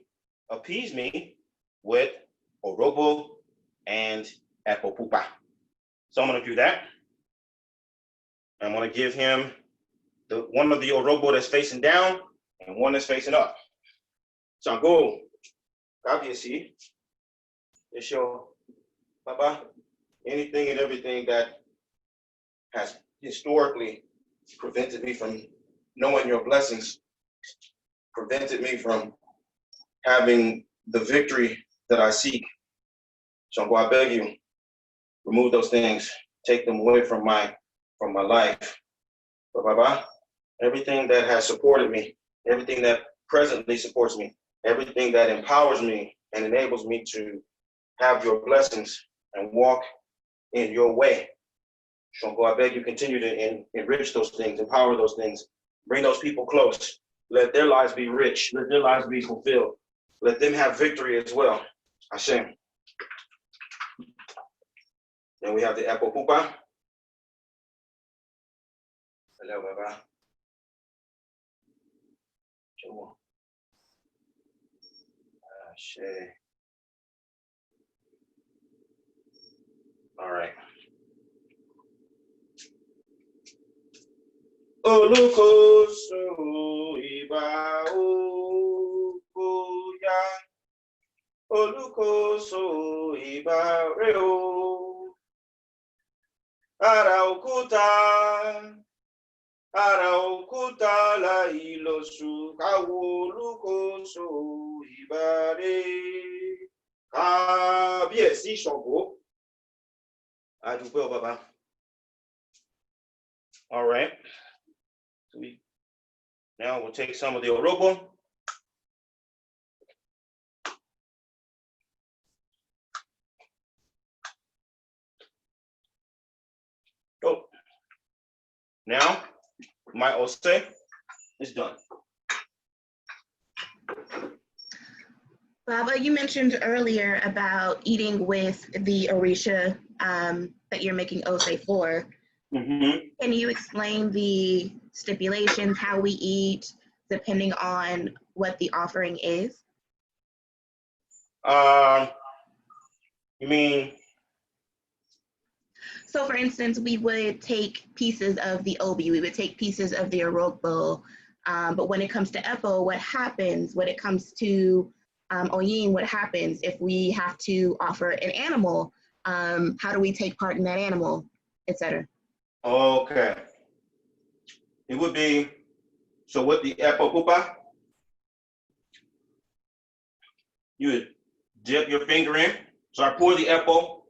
appease me with Orobo and Epopupa. So I'm going to do that. I'm going to give him one of the Orobo that's facing down and one that's facing up. Shango, obviously, it's your Baba. Anything and everything that has historically prevented me from knowing your blessings, prevented me from having the victory that I seek. Shango, I beg you, remove those things, take them away from my life. But Baba, everything that has supported me, everything that presently supports me, everything that empowers me and enables me to have your blessings and walk in your way. Shango, I beg you, continue to enrich those things, empower those things, bring those people close. Let their lives be rich. Let their lives be fulfilled. Let them have victory as well. Hashem. Then we have the Apple Pupa. Hello, Baba. All right. Olukoso iba oko Olukoso ibareo. Ara okuta la ilosu kawo olukoso ibare. Kábíyèsí Ṣàngó. Adúpẹ́ o bàbá. All right. So now we'll take some of the orobo. Oh. Now, my ose is done. Baba, you mentioned earlier about eating with the Orisha that you're making ose for. Mm-hmm. Can you explain the stipulations, how we eat, depending on what the offering is? You mean? So for instance, we would take pieces of the obi, we would take pieces of the orokbo, but when it comes to epo, what happens? When it comes to oyin, what happens if we have to offer an animal? How do we take part in that animal, etc.? Okay. It would be, so with the epo pupa, you would dip your finger in. So I pour the epo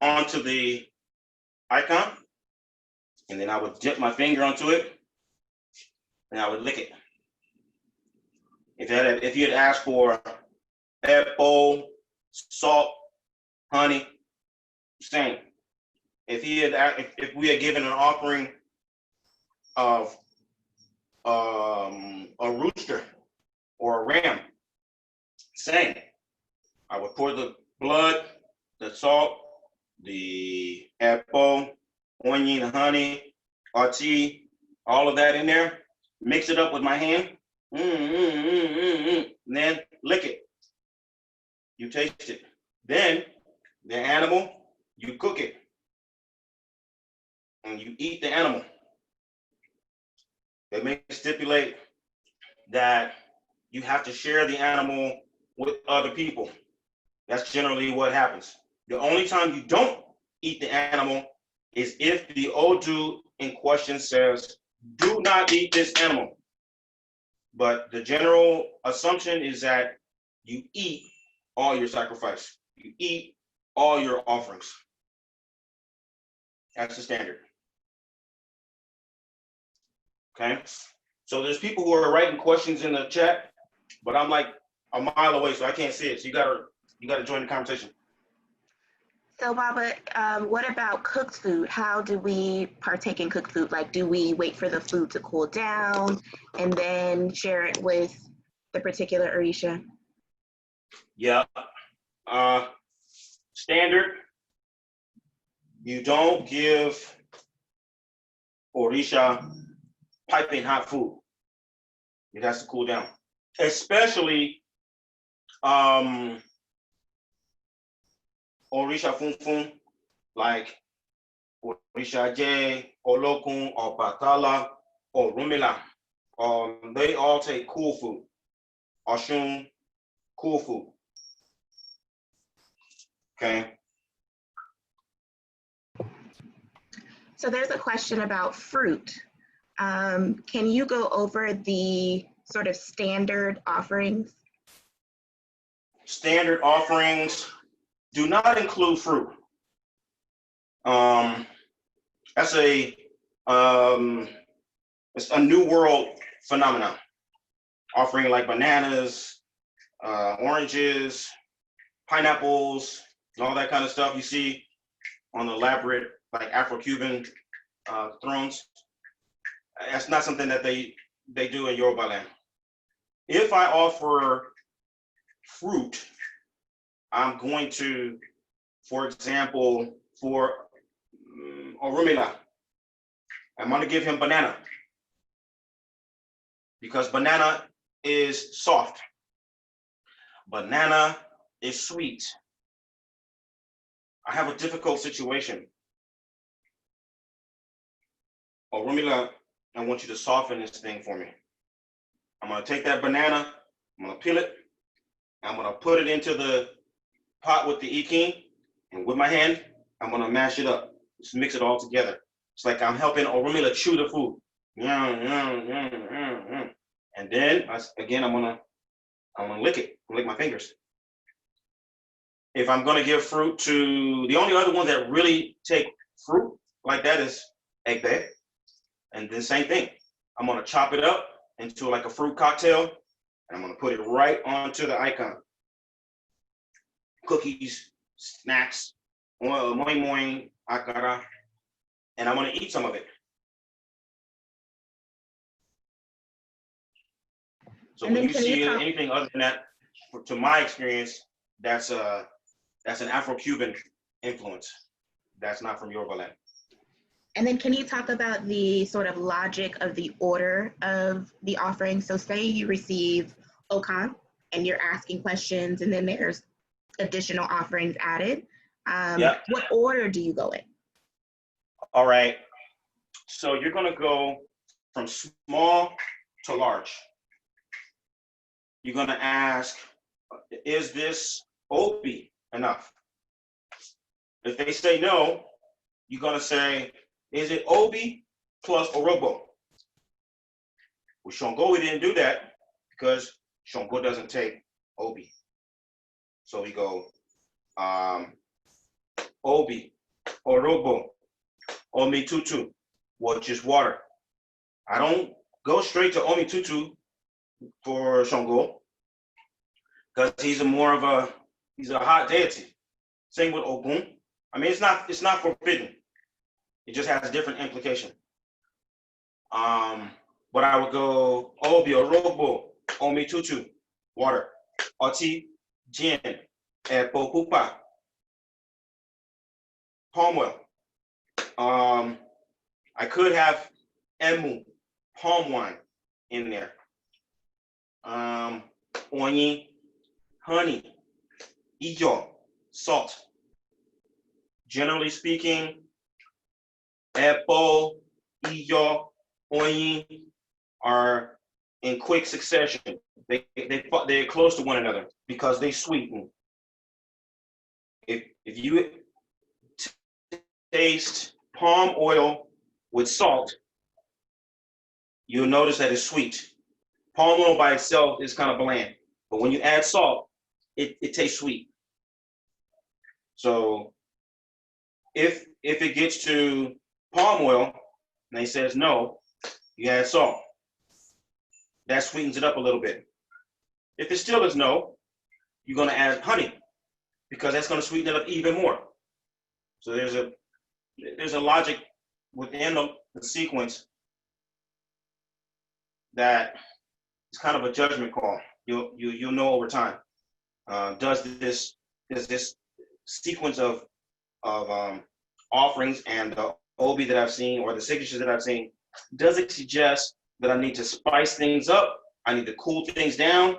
onto the icon, and then I would dip my finger onto it, and I would lick it. If you had asked for epo, salt, honey, same. If we had given an offering of a rooster or a ram, same. I would pour the blood, the salt, the apple, onion, honey, tea, all of that in there, mix it up with my hand, and then lick it. You taste it. Then the animal, you cook it, and you eat the animal. They may stipulate that you have to share the animal with other people. That's generally what happens. The only time you don't eat the animal is if the Odu in question says, do not eat this animal. But the general assumption is that you eat all your sacrifice. You eat all your offerings. That's the standard. Okay? So there's people who are writing questions in the chat, but I'm like a mile away, so I can't see it. So you gotta join the conversation. So Baba, what about cooked food? How do we partake in cooked food? Like, do we wait for the food to cool down and then share it with the particular Orisha? Yeah. Standard, you don't give Orisha piping hot food. It has to cool down. Especially Orisha funfun, like Orisha J, Olokun, or Batala, or Rumila. They all take cool food. Oshun, cool food. Okay. So there's a question about fruit. Can you go over the sort of standard offerings? Standard offerings do not include fruit. That's it's a new world phenomenon. Offering like bananas, oranges, pineapples, and all that kind of stuff you see on elaborate like Afro-Cuban thrones. That's not something that they do in Yoruba land. If I offer fruit, I'm going to, for example, for Orumila, I'm going to give him banana because banana is soft. Banana is sweet. I have a difficult situation. Orumila, I want you to soften this thing for me. I'm going to take that banana, I'm going to peel it, I'm gonna put it into the pot with the ikin, and with my hand, I'm gonna mash it up. Just mix it all together. It's like I'm helping Orumila chew the food. And then again, I'm gonna lick it, lick my fingers. If I'm gonna give fruit to, the only other ones that really take fruit like that is egg, and then same thing. I'm gonna chop it up into like a fruit cocktail, and I'm gonna put it right onto the icon. Cookies, snacks, moi moi, akara, and I'm gonna eat some of it. So And when then you can you see talk- anything other than that, to my experience, that's an Afro-Cuban influence. That's not from Yoruba land. And then can you talk about the sort of logic of the order of the offering? So say you receive Okan and you're asking questions and then there's additional offerings added. Yep. What order do you go in? All right. So you're gonna go from small to large. You're gonna ask, is this Obi enough? If they say no, you're gonna say, is it Obi plus Orobo? With Shongo, we didn't do that because Shongo doesn't take Obi. So we go Obi, Orobo, Omi Tutu, which is water. I don't go straight to Omi Tutu for Shongo because he's a hot deity. Same with Ogun. I mean, it's not forbidden. It just has a different implication. But I would go Obi, Orobo, Omi Tutu, water, Oti, Gin, Epo Pupa, palm oil. I could have Emu, palm wine in there. Oyin, honey, Ijo, salt. Generally speaking, Epo, Ijo, Oyin are in quick succession. They're close to one another because they sweeten. If you taste palm oil with salt, you'll notice that it's sweet. Palm oil by itself is kind of bland, but when you add salt, it tastes sweet. So if it gets to palm oil and he says no, you add salt. That sweetens it up a little bit. If it still is no, you're gonna add honey because that's gonna sweeten it up even more. So there's a logic within the sequence that it's kind of a judgment call. You'll know over time. Does this sequence of offerings and the obi that I've seen or the signatures that I've seen, does it suggest that I need to spice things up? I need to cool things down.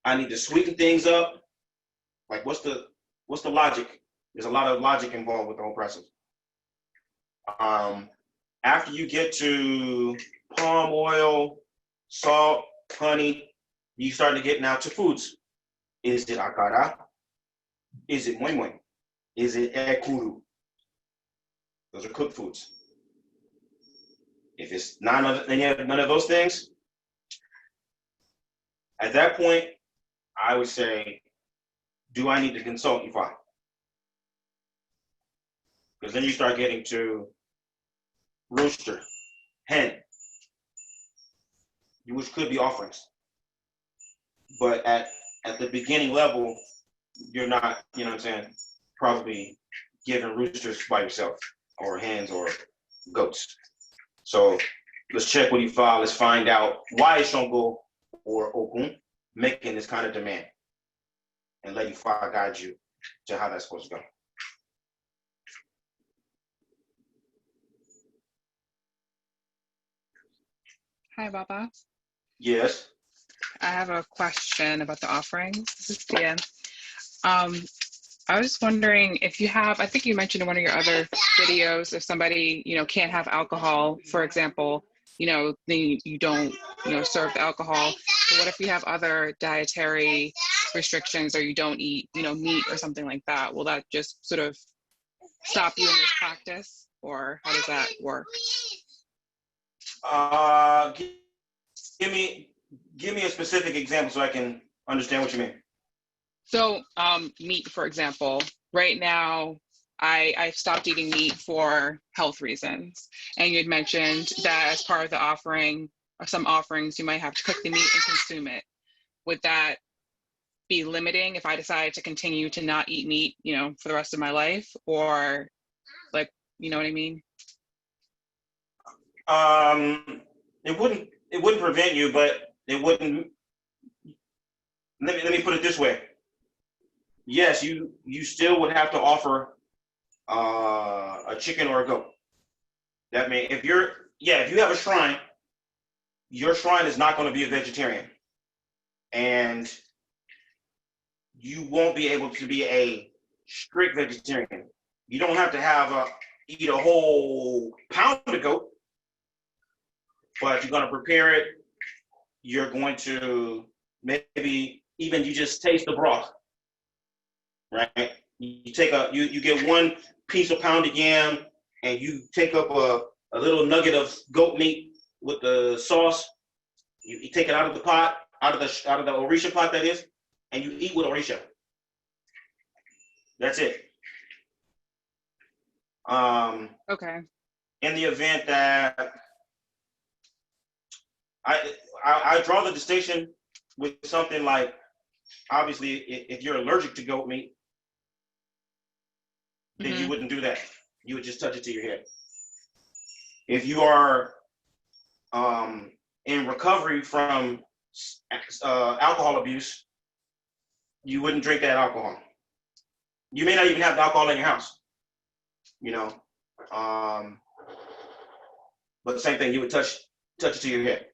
I need to sweeten things up. Like what's the logic? There's a lot of logic involved with the whole process. After you get to palm oil, salt, honey, you start to get now to foods. Is it akara? Is it moi moi? Is it ekuru? Those are cooked foods. If it's none of those things, at that point, I would say, do I need to consult Ifa? Because then you start getting to rooster, hen, which could be offerings. But at the beginning level, you're not, you know what I'm saying, probably giving roosters by yourself or hens or goats. So let's check with Ifa. Let's find out why is Shongo or Ogun making this kind of demand, and let Ifa guide you to how that's supposed to go. Hi, Baba. Yes. I have a question about the offerings. This is Tia. I was wondering if you have, I think you mentioned in one of your other videos, if somebody, can't have alcohol, for example, then you don't, serve the alcohol. But what if you have other dietary restrictions or you don't eat, meat or something like that, will that just sort of stop you in this practice, or how does that work? Give me a specific example so I can understand what you mean. So meat, for example, right now I've stopped eating meat for health reasons. And you had mentioned that as part of the offering, or some offerings, you might have to cook the meat and consume it. Would that be limiting if I decided to continue to not eat meat, for the rest of my life? Or like, you know what I mean? It wouldn't prevent you, but it wouldn't. Let me put it this way. Yes, you still would have to offer a chicken or a goat. That means if you have a shrine, your shrine is not going to be a vegetarian, and you won't be able to be a strict vegetarian. You don't have to eat a whole pound of goat, but you're going to prepare it. You're going to maybe even you just taste the broth, right? You take you get one piece of pounded yam, and you take up a little nugget of goat meat with the sauce. You take it out of the pot, out of the Orisha pot, that is, and you eat with Orisha. That's it. Okay. In the event that I draw the distinction with something like, obviously, if you're allergic to goat meat, then you wouldn't do that. You would just touch it to your head. If you are in recovery from alcohol abuse, you wouldn't drink that alcohol. You may not even have the alcohol in your house, but the same thing, you would touch it to your head.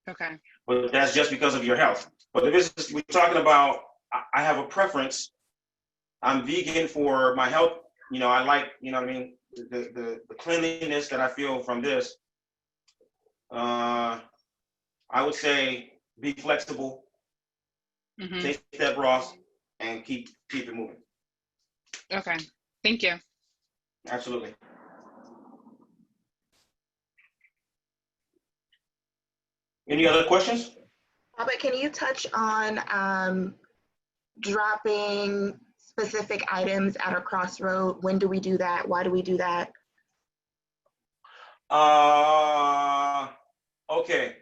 Okay. But that's just because of your health. But if we're talking about, I have a preference. I'm vegan for my health. I like, the cleanliness that I feel from this. I would say be flexible, taste that broth, and keep it moving. Okay. Thank you. Absolutely. Any other questions? Robert, can you touch on dropping specific items at a crossroad? When do we do that? Why do we do that? Okay.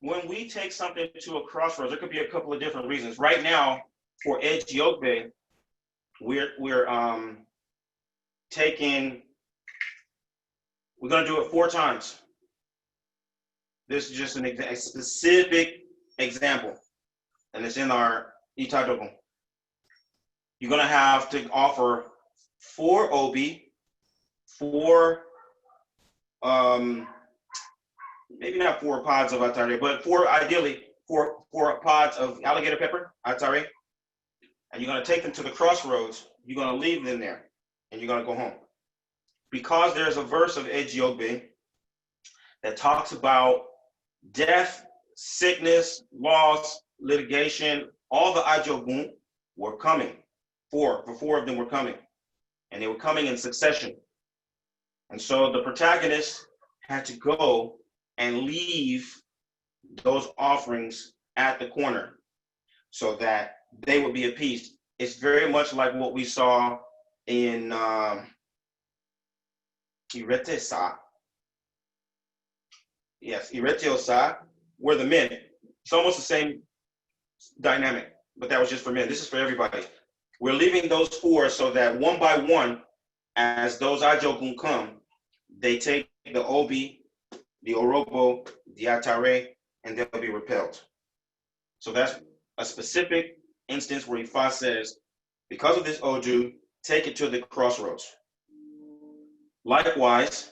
When we take something to a crossroads, there could be a couple of different reasons. Right now, for Ejiobe, we're going to do it 4 times. This is just a specific example, and it's in our Itadogun. You're going to have to offer 4 obi, 4, maybe not 4 pods of atare, but 4 pods of alligator pepper, atare, and you're going to take them to the crossroads. You're going to leave them there, and you're going to go home. Because there's a verse of Ejiobe that talks about death, sickness, loss, litigation. All the Ajogun were coming. 4 of them were coming, and they were coming in succession. And so the protagonist had to go and leave those offerings at the corner so that they would be appeased. It's very much like what we saw in Iretesa. Yes, Iretiosa were the men. It's almost the same dynamic, but that was just for men. This is for everybody. We're leaving those 4 so that one by one, as those Ajogun come, they take the obi, the orobo, the atare, and they'll be repelled. So that's a specific instance where Ifa says, because of this oju, take it to the crossroads. Likewise,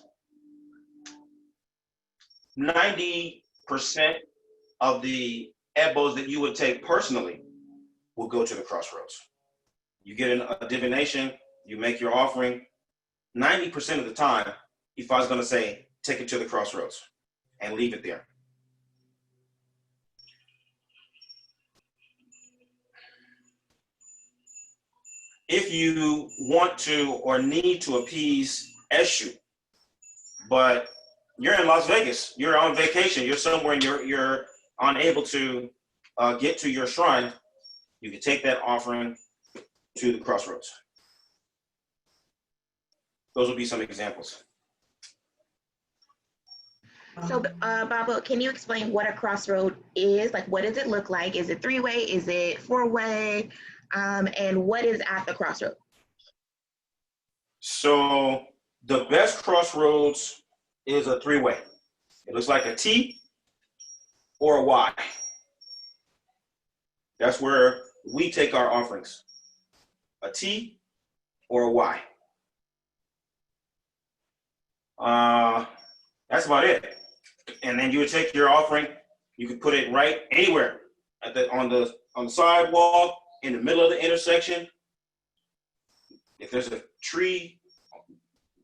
90% of the ebos that you would take personally will go to the crossroads. You get a divination, you make your offering. 90% of the time, Ifa is going to say, take it to the crossroads and leave it there. if you want to or need to appease Eshu, but you're in Las Vegas, you're on vacation, you're somewhere and you're unable to get to your shrine, you can take that offering to the crossroads. Those will be some examples. So, Baba, can you explain what a crossroad is? Like, what does it look like? Is it three-way? Is it four-way? And what is at the crossroad? So the best crossroads is a three-way. It looks like a T or a Y. That's where we take our offerings. A T or a Y. That's about it. And then you would take your offering. You could put it right anywhere on the sidewalk, in the middle of the intersection. If there's a tree,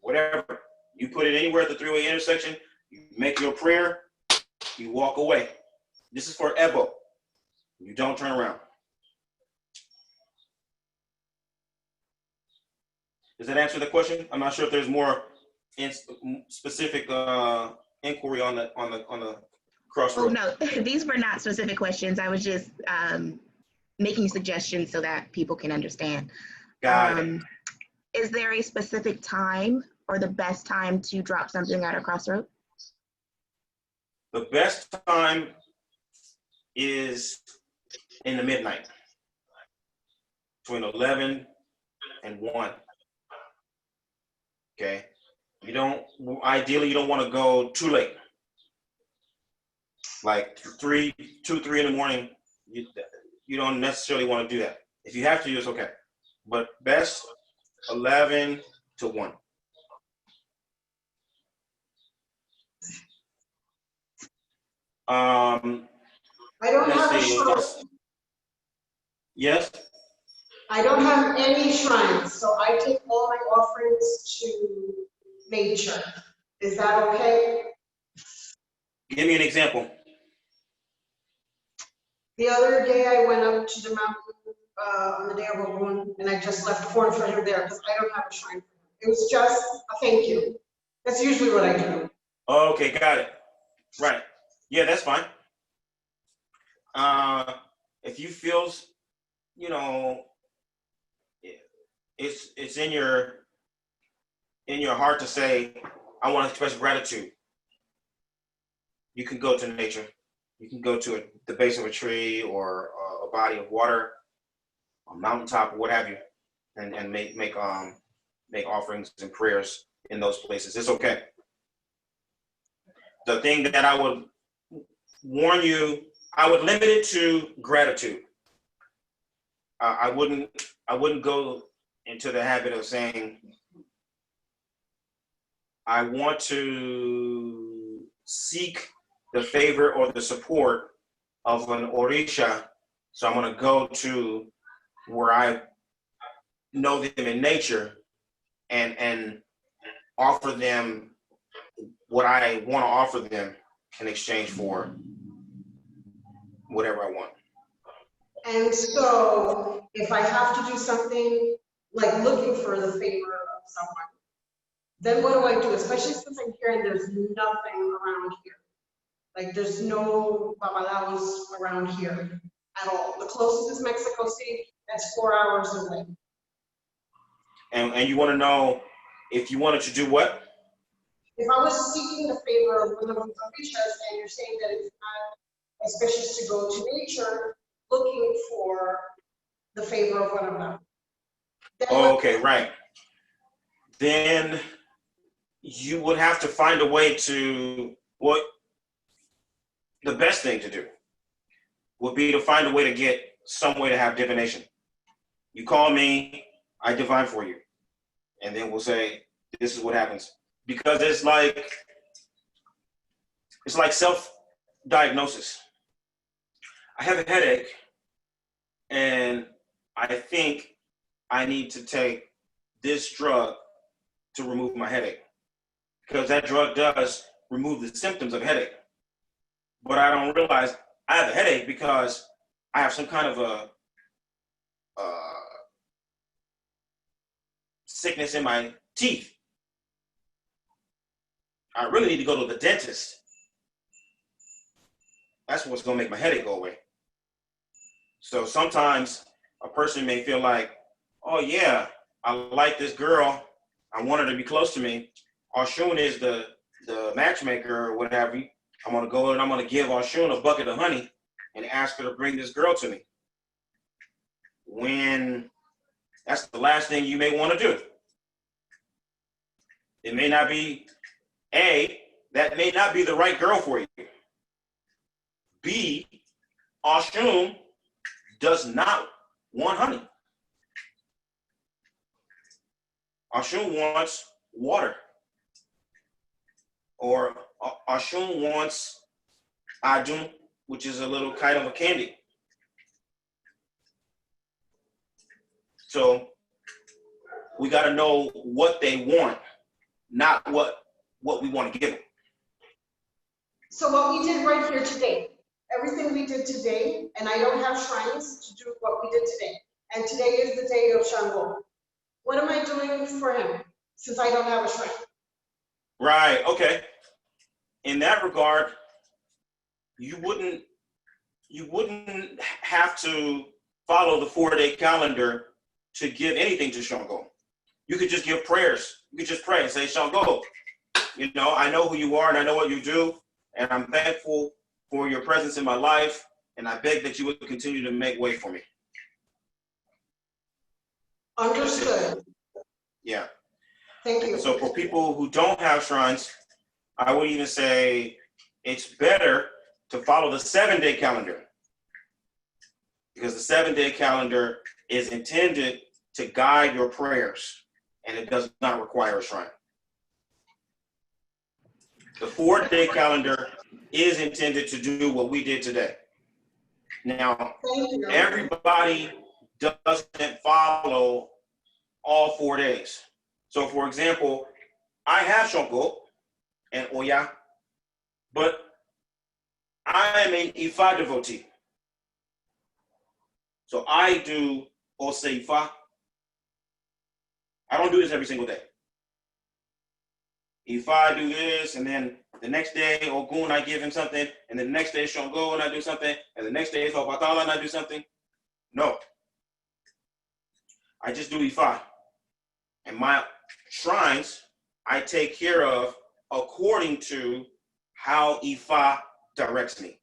whatever, you put it anywhere at the three-way intersection. You make your prayer. You walk away. This is for Ebo. You don't turn around. Does that answer the question? I'm not sure if there's more specific inquiry on the crossroad. Oh, no, these were not specific questions. I was just making suggestions so that people can understand. Got it. Is there a specific time or the best time to drop something at a crossroad? The best time is in the midnight, between 11 and 1. Okay. Ideally, you don't want to go too late. Like 2, 3 in the morning, you don't necessarily want to do that. If you have to, it's okay. But best 11 to 1. I don't have a shrine. Yes. I don't have any shrines, so I take all my offerings to nature. Is that okay? Give me an example. The other day I went up to the mountain on the day of Ogun, and I just left corn for him there because I don't have a shrine for him. It was just a thank you. That's usually what I do. Okay, got it. Right. Yeah, that's fine. If you feel, it's in your heart to say, I want to express gratitude, you can go to nature. You can go to the base of a tree or a body of water, a mountaintop, or what have you, and make offerings and prayers in those places. It's okay. The thing that I would warn you, I would limit it to gratitude. I wouldn't go into the habit of saying, I want to seek the favor or the support of an Orisha, so I'm going to go to where I know them in nature and offer them what I want to offer them in exchange for whatever I want. And so if I have to do something like looking for the favor of someone, then what do I do? Especially since I'm here and there's nothing around here. Like there's no babalaos around here at all. The closest is Mexico City, that's 4 hours away. And you want to know if you wanted to do what? If I was seeking the favor of one of the Orishas and you're saying that it's not auspicious to go to nature, looking for the favor of one of them. Oh, okay, right. Then you would have to find a way to, what the best thing to do would be to find a way to get some way to have divination. You call me, I divine for you. And then we'll say, this is what happens. Because it's like self-diagnosis. I have a headache and I think I need to take this drug to remove my headache. Because that drug does remove the symptoms of headache. But I don't realize I have a headache because I have some kind of sickness in my teeth. I really need to go to the dentist. That's what's going to make my headache go away. So sometimes a person may feel like, oh yeah, I like this girl. I want her to be close to me. Arshun is the matchmaker or whatever. I'm going to go and I'm going to give Arshun a bucket of honey and ask her to bring this girl to me. When that's the last thing you may want to do. It may not be, A, that may not be the right girl for you. B, Arshun does not want honey. Arshun wants water. Or Arshun wants adun, which is a little kind of a candy. So we got to know what they want, not what we want to give them. So what we did right here today, everything we did today, and I don't have shrines to do what we did today. And today is the day of Shango. What am I doing for him since I don't have a shrine? Right, okay. In that regard, you wouldn't have to follow the 4-day calendar to give anything to Shango. You could just give prayers. You could just pray and say, Shango, you know, I know who you are and I know what you do, and I'm thankful for your presence in my life, and I beg that you would continue to make way for me. Understood. Yeah. Thank you. And so for people who don't have shrines, I would even say it's better to follow the 7-day calendar, because the 7-day calendar is intended to guide your prayers, and it does not require a shrine. The 4-day calendar is intended to do what we did today. Now, everybody doesn't follow all 4 days. So for example, I have Shonko and Oya, but I am an Ifa devotee. So I do Ose Ifa. I don't do this every single day. If I do this, and then the next day, Ogun, I give him something, and the next day, Shango, and I do something, and the next day, it's Obatala, and I do something. No. I just do Ifa. And my shrines, I take care of according to how Ifa directs me.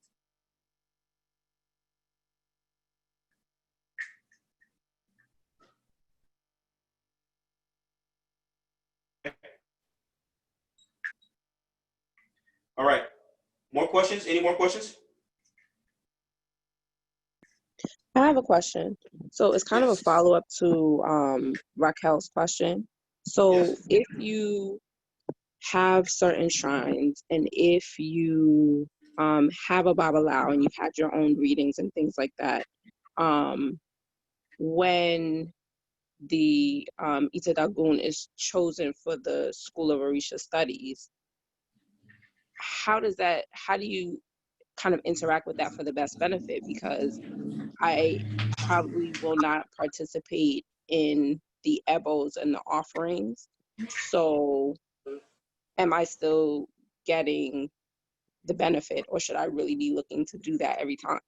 All right. More questions? Any more questions? I have a question. So it's kind of a follow-up to Raquel's question. So Yes. if you have certain shrines and if you have a Babalao and you've had your own readings and things like that, when the Itadagun is chosen for the School of Orisha Studies, how do you kind of interact with that for the best benefit? Because I probably will not participate in the ebos and the offerings. So am I still getting the benefit, or should I really be looking to do that every time?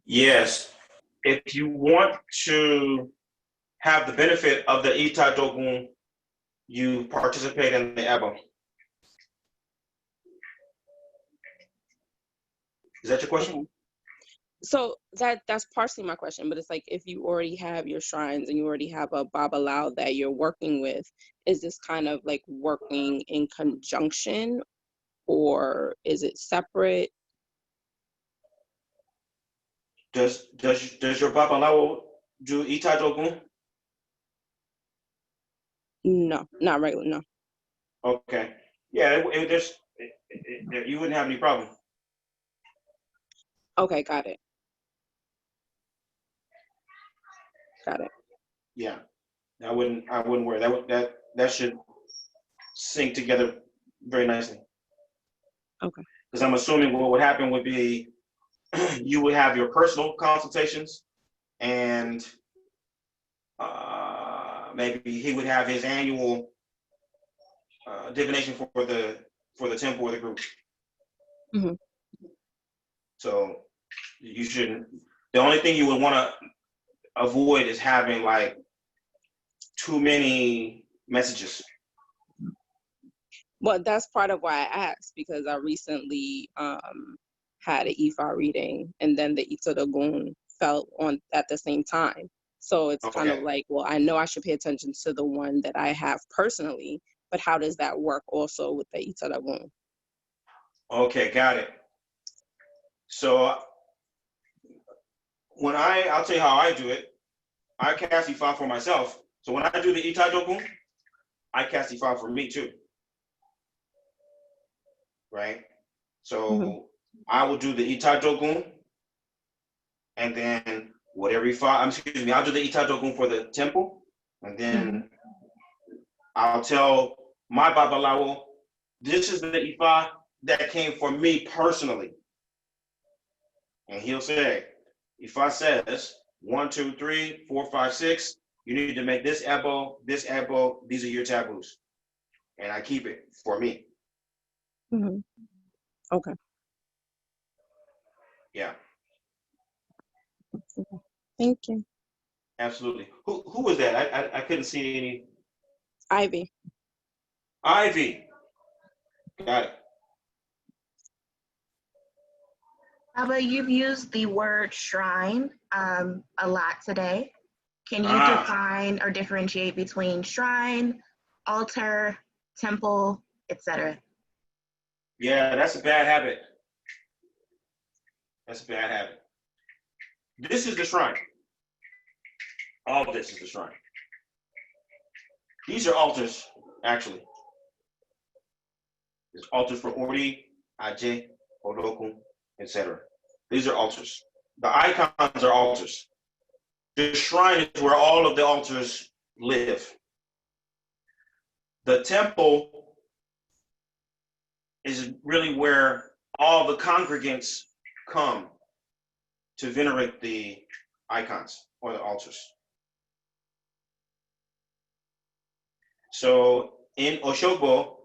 Yes. If you want to have the benefit of the Ita Dogun, you participate in the Ebo. Is that your question? Okay. So that's partially my question, but it's like if you already have your shrines and you already have a Babalao that you're working with, is this kind of like working in conjunction, or is it separate? Does your Babalawo do Ita Dogun? No, not regular, no. Okay. Yeah, you wouldn't have any problem. Okay, got it. Got it. Yeah. I wouldn't worry. That should sync together very nicely. Okay. Because I'm assuming what would happen would be you would have your personal consultations, and maybe he would have his annual divination for the temple or the group. Mm-hmm. So you shouldn't. The only thing you would want to avoid is having like too many messages. Well, that's part of why I asked, because I recently had an Ifa reading, and then the Itodogun fell on at the same time. So it's kind of Okay. like, well, I know I should pay attention to the one that I have personally, but how does that work also with the Itodogun? Okay, got it. So when I'll tell you how I do it. I cast Ifa for myself. So when I do the Itadogun, I cast Ifa for me too. Right? So I will do the Itadogun, and then whatever Ifa, excuse me, I'll do the Itadogun for the temple, and then I'll tell my Babalawo, this is the Ifa that came for me personally. And he'll say, Ifa says, 1, 2, 3, 4, 5, 6, you need to make this ebo, these are your taboos. And I keep it for me. Mm-hmm. Okay. Yeah. Thank you. Absolutely. Who was that? I couldn't see any. Ivy. Ivy. Got it. Baba, you've used the word shrine a lot today. Can you define or differentiate between shrine, altar, temple, etc.? Yeah, that's a bad habit. That's a bad habit. This is the shrine. All of this is the shrine. These are altars, actually. There's altars for Ori, Aje, Oroku, etc. These are altars. The icons are altars. The shrine is where all of the altars live. The temple is really where all the congregants come to venerate the icons or the altars. So in Oshogbo,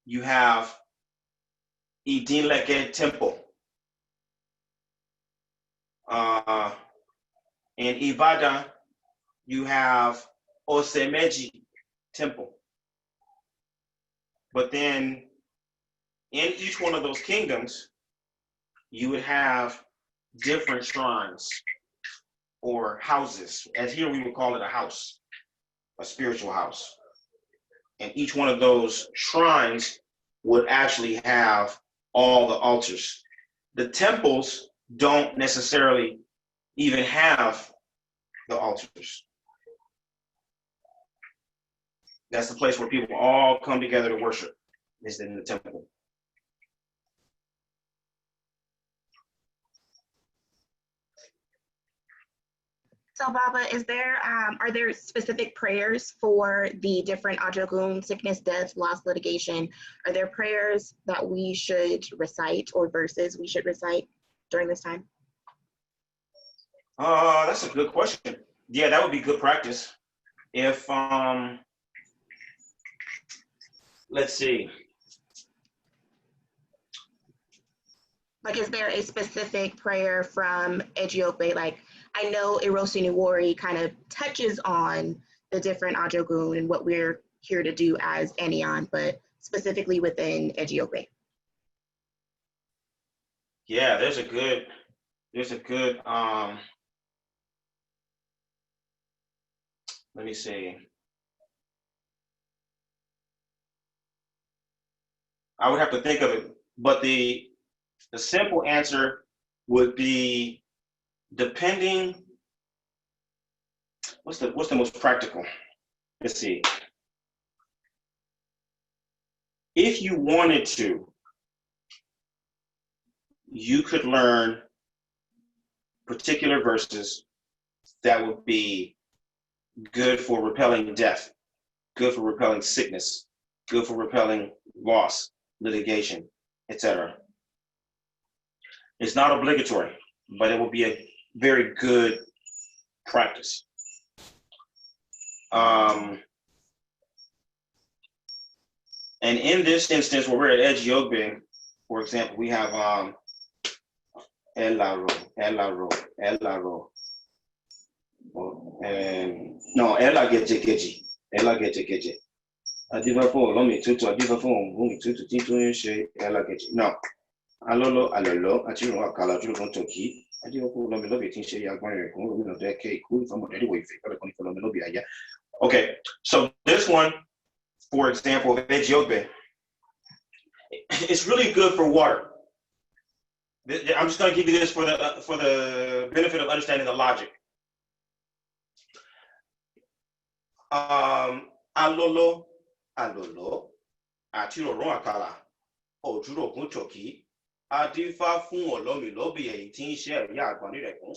you have Idinleke Temple. In Ibadan, you have Osemeji Temple. But then in each one of those kingdoms, you would have different shrines or houses. As here we would call it a house, a spiritual house. And each one of those shrines would actually have all the altars. The temples don't necessarily even have the altars. That's the place where people all come together to worship, is in the temple. So Baba, are there specific prayers for the different Ajogun, sickness, death, loss, litigation? Are there prayers that we should recite or verses we should recite during this time? That's a good question. Yeah, that would be good practice. If let's see. Like, is there a specific prayer from Ejiope? Like, I know Ijosin Orisa kind of touches on the different Ajogun and what we're here to do as Enion, but specifically within Ejiope. Yeah, there's a good let me see. I would have to think of it, but the simple answer would be depending. What's the most practical? Let's see. If you wanted to, you could learn particular verses that would be good for repelling death, good for repelling sickness, good for repelling loss, litigation, etc. It's not obligatory, but it will be a very good practice. And in this instance, where we're at Ejiobe, for example, we have Elaro, and no, Ela Geji. Adiva for Lomi Tutu, Adiva for Mumi Tutu, Tito, She, Ela Geji. No, Alolo, Atiru Akala, Juno Toki, Adiva for Lomi Lobby, Tinshe, Yagwan, Kuru, Decade, Cool from anyway, Lomi Lobby. Okay, so this one, for example, of Ejiobe, it's really good for water. I'm just going to give you this for the benefit of understanding the logic. Alolo, Atiro Roakala, Ojuro Kuntoki, Adifa Fun Olomi Lobi, 18 share Yagwani Rekon,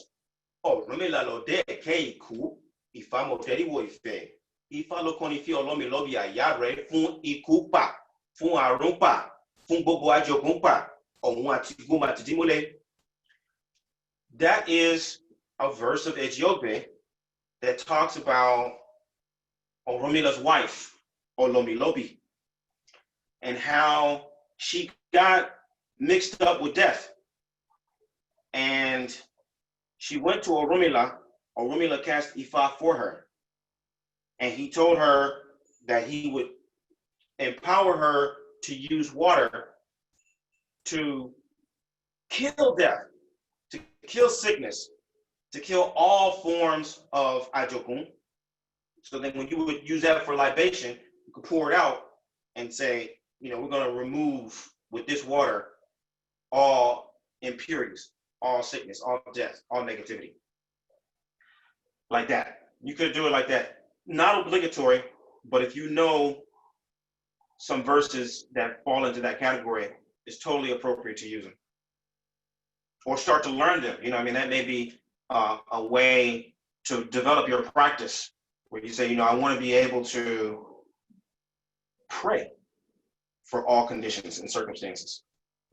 or Romela Lode, Keiku, Ifamo Teriwo Ife, Ifalo Konifi Olomi Lobi, Ayare, Fun Ikupa, Fun Arumpa, Fun Bobo Ajokumpa, or Watiguma Tidimule. That is a verse of Ejiobe that talks about Oromila's wife, Olomilobi, and how she got mixed up with death. And she went to Oromila. Oromila cast Ifa for her. And he told her that he would empower her to use water to kill death, to kill sickness, to kill all forms of Ajokun. So then when you would use that for libation, you could pour it out and say, we're going to remove with this water all impurities, all sickness, all death, all negativity. Like that. You could do it like that. Not obligatory, but if you know some verses that fall into that category, it's totally appropriate to use them. Or start to learn them. That may be a way to develop your practice where you say, I want to be able to pray for all conditions and circumstances.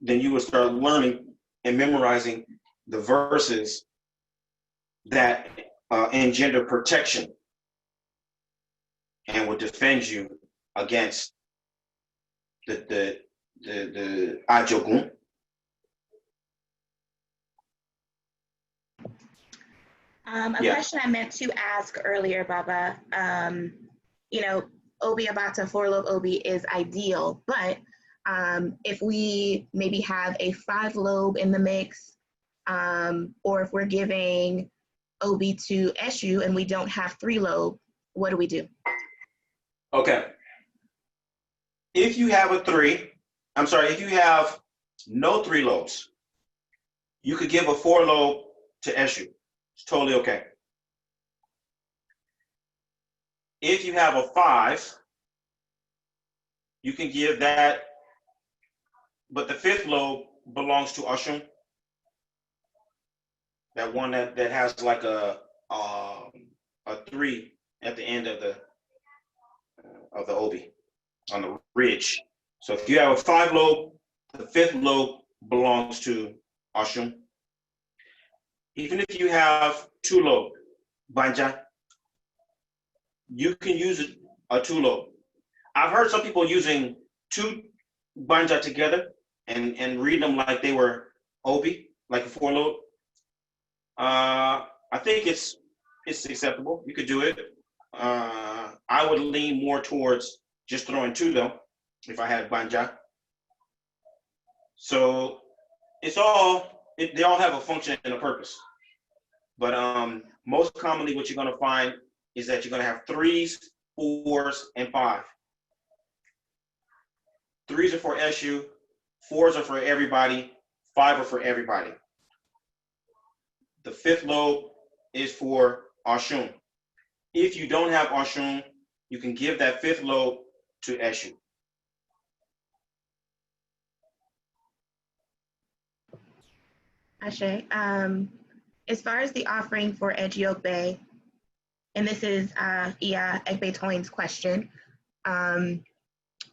Then you would start learning and memorizing the verses that engender protection and would defend you against the Ajogun. Question I meant to ask earlier, Baba. Obi Abata, 4-lobe Obi is ideal, but if we maybe have a 5-lobe in the mix, or if we're giving Obi to Eshu and we don't have 3-lobe, what do we do? Okay. If you have if you have no 3 lobes, you could give a 4-lobe to Eshu. It's totally okay. If you have a 5, you can give that, but the 5th lobe belongs to Oshun. That one that has like a 3 at the end of the obi on the ridge. So if you have a 5-lobe, the 5th lobe belongs to Oshun. Even if you have 2-lobe banja, you can use a 2-lobe. I've heard some people using 2 banja together and read them like they were obi, like a 4-lobe. I think it's acceptable. You could do it. I would lean more towards just throwing 2 though, if I had banja. So they all have a function and a purpose. But most commonly what you're going to find is that you're going to have 3s, 4s, and 5. 3s are for Eshu, 4s are for everybody, 5 are for everybody. The 5th lobe is for Oshun. If you don't have Oshun, you can give that 5th lobe to Eshu. Ashe, as far as the offering for Ejiobe, and this is Iya Egbetoin's question,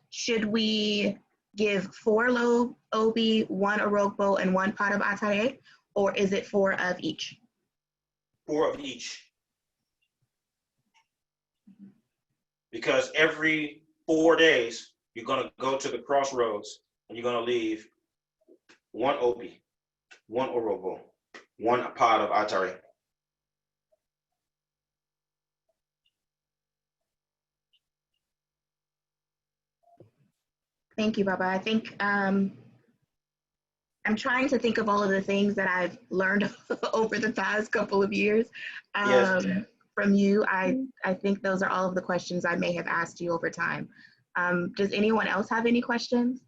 should we give 4-lobe Obi, 1 Orokbo, and 1 pot of Ataye, or is it 4 of each? 4 of each. because every 4 days, you're going to go to the crossroads and you're going to leave one obi, one orobo, one pod of atare. Thank you, Baba. I think I'm trying to think of all of the things that I've learned over the past couple of years Yes. from you. I think those are all of the questions I may have asked you over time. Does anyone else have any questions?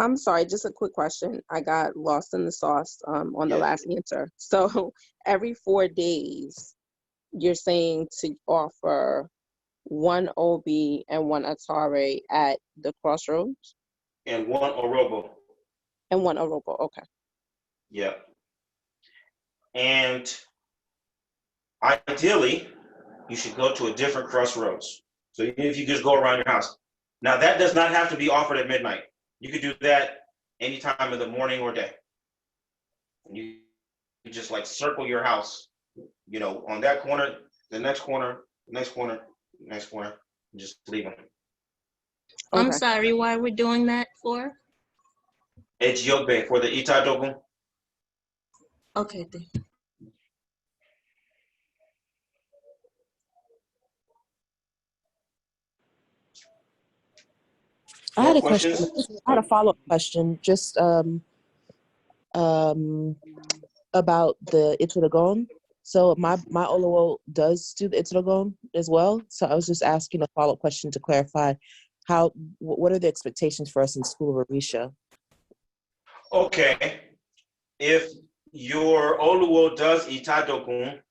I'm sorry, just a quick question. I got lost in the sauce on the Yes. last answer. So every 4 days, you're saying to offer one obi and one atare at the crossroads? And one orobo. And one orobo, okay. Yeah. And ideally, you should go to a different crossroads. So even if you just go around your house. Now, that does not have to be offered at midnight. You could do that anytime in the morning or day. You just like circle your house, you know, on that corner, the next corner, next corner, next corner, and just leave them. I'm Okay. sorry, why we're doing that for? It's yobe for the itadogun. Okay, thank you. I had More a question. questions? I had a follow-up question, just about the Itiragon. So my Olowo does do the Itiragon as well. So I was just asking a follow-up question to clarify what are the expectations for us in School of Orisha? Okay. If your Oluwo does itadogun,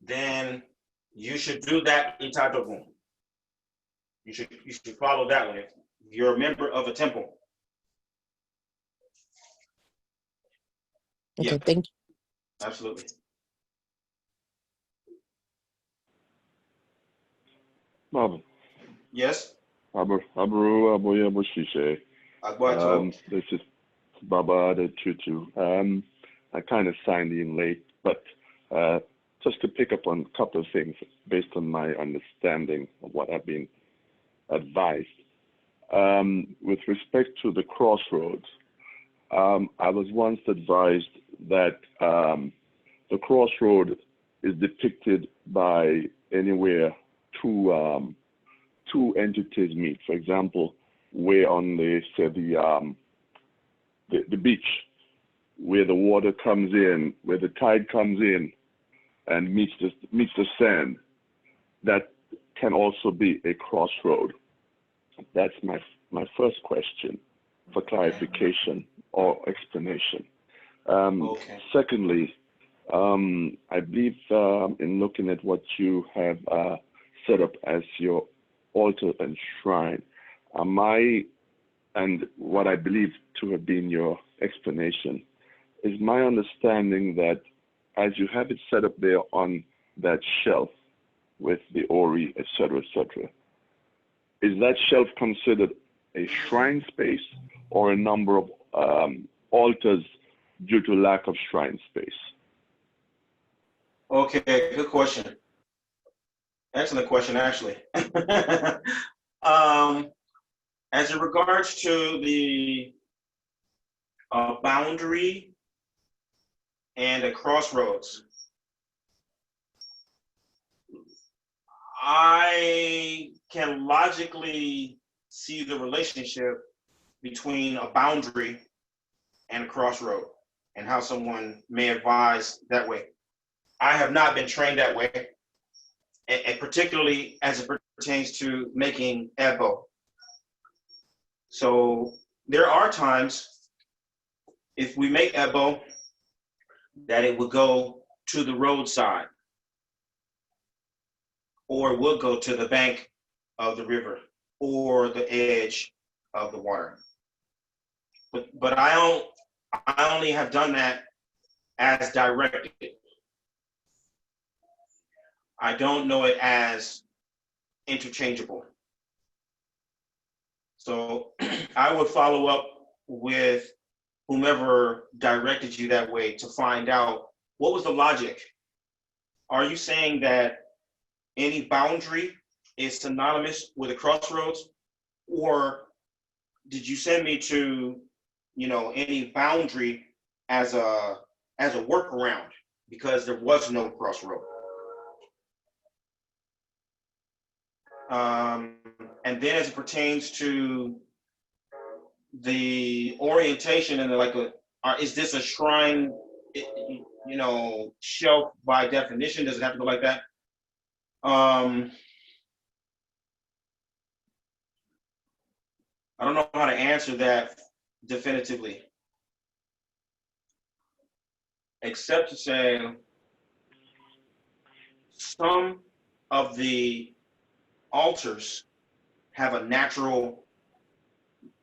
then you should do that itadogun. You should follow that one if you're a member of a temple. Okay, Yeah, thank you. absolutely. Baba. Yes. Abaru Aboya Boshishe. Agbato. This is Baba the Tutu. I kind of signed in late, but just to pick up on a couple of things based on my understanding of what I've been advised. With respect to the crossroads, I was once advised that the crossroad is depicted by anywhere two entities meet. For example, where on the beach, where the water comes in, where the tide comes in and meets the sand, that can also be a crossroad. That's my first question for clarification or explanation. Okay. Secondly, I believe in looking at what you have set up as your altar and shrine, and what I believe to have been your explanation, is my understanding that as you have it set up there on that shelf with the ori, etc., is that shelf considered a shrine space or a number of altars due to lack of shrine space? Okay, good question. Excellent question, actually. As it regards to the boundary and a crossroads, I can logically see the relationship between a boundary and a crossroad and how someone may advise that way. I have not been trained that way, and particularly as it pertains to making ebo. So there are times, if we make ebo, that it would go to the roadside or it would go to the bank of the river or the edge of the water. But I only have done that as directed. I don't know it as interchangeable. So I would follow up with whomever directed you that way to find out what was the logic. Are you saying that any boundary is synonymous with a crossroads, or did you send me to, any boundary as a workaround because there was no crossroad? And then as it pertains to the orientation and is this a shrine, shelf by definition? Does it have to go like that? I don't know how to answer that definitively, except to say some of the altars have a natural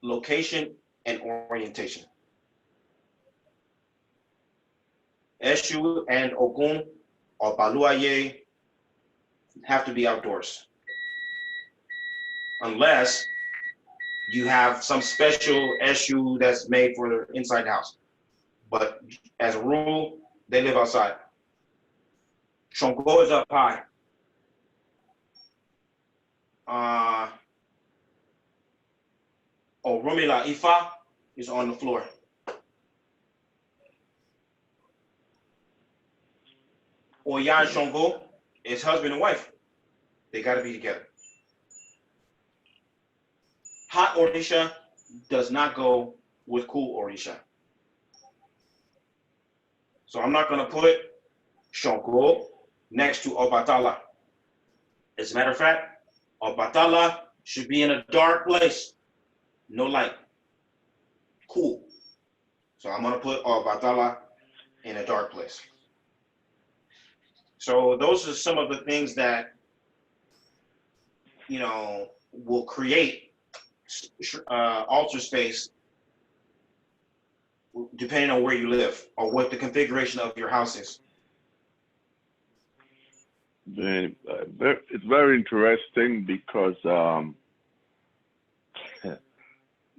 location and orientation. Eshu and Ogun or Baluaye have to be outdoors, unless you have some special Eshu that's made for inside the house. But as a rule, they live outside. Shongo is up high. Orumila Ifa is on the floor. Oya and Shongo is husband and wife. They got to be together. Hot Orisha does not go with cool Orisha. So I'm not going to put Shongo next to Obatala. As a matter of fact, Obatala should be in a dark place. No light. Cool. So I'm going to put Obatala in a dark place. So those are some of the things that, will create altar space depending on where you live or what the configuration of your house is. It's very interesting because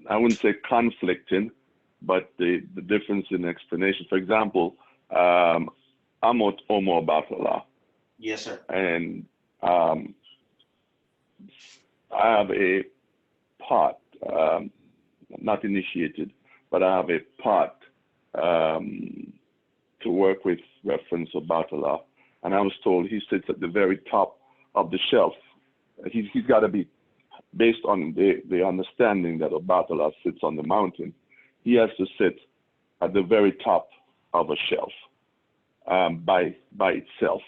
I wouldn't say conflicting, but the difference in explanation. For example, I'm Omo Batala. Yes, sir. And I have a pot, not initiated, but I have a pot to work with reference of Batala. And I was told he sits at the very top of the shelf. He's got to be, based on the understanding that Obatala sits on the mountain, he has to sit at the very top of a shelf by itself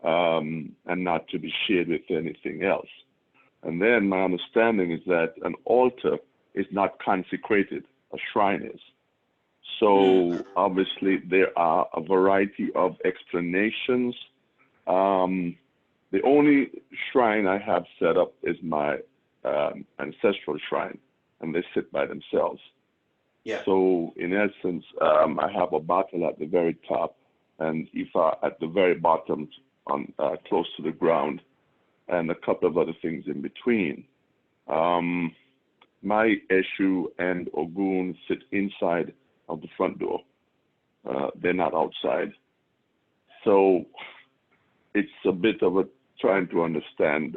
and not to be shared with anything else. And then my understanding is that an altar is not consecrated, a shrine is. So obviously there are a variety of explanations. The only shrine I have set up is my ancestral shrine, and they sit by themselves. Yeah. So in essence, I have a bottle at the very top and Ifa at the very bottom, on close to the ground, and a couple of other things in between. My Eshu and Ogun sit inside of the front door. They're not outside. So it's a bit of a trying to understand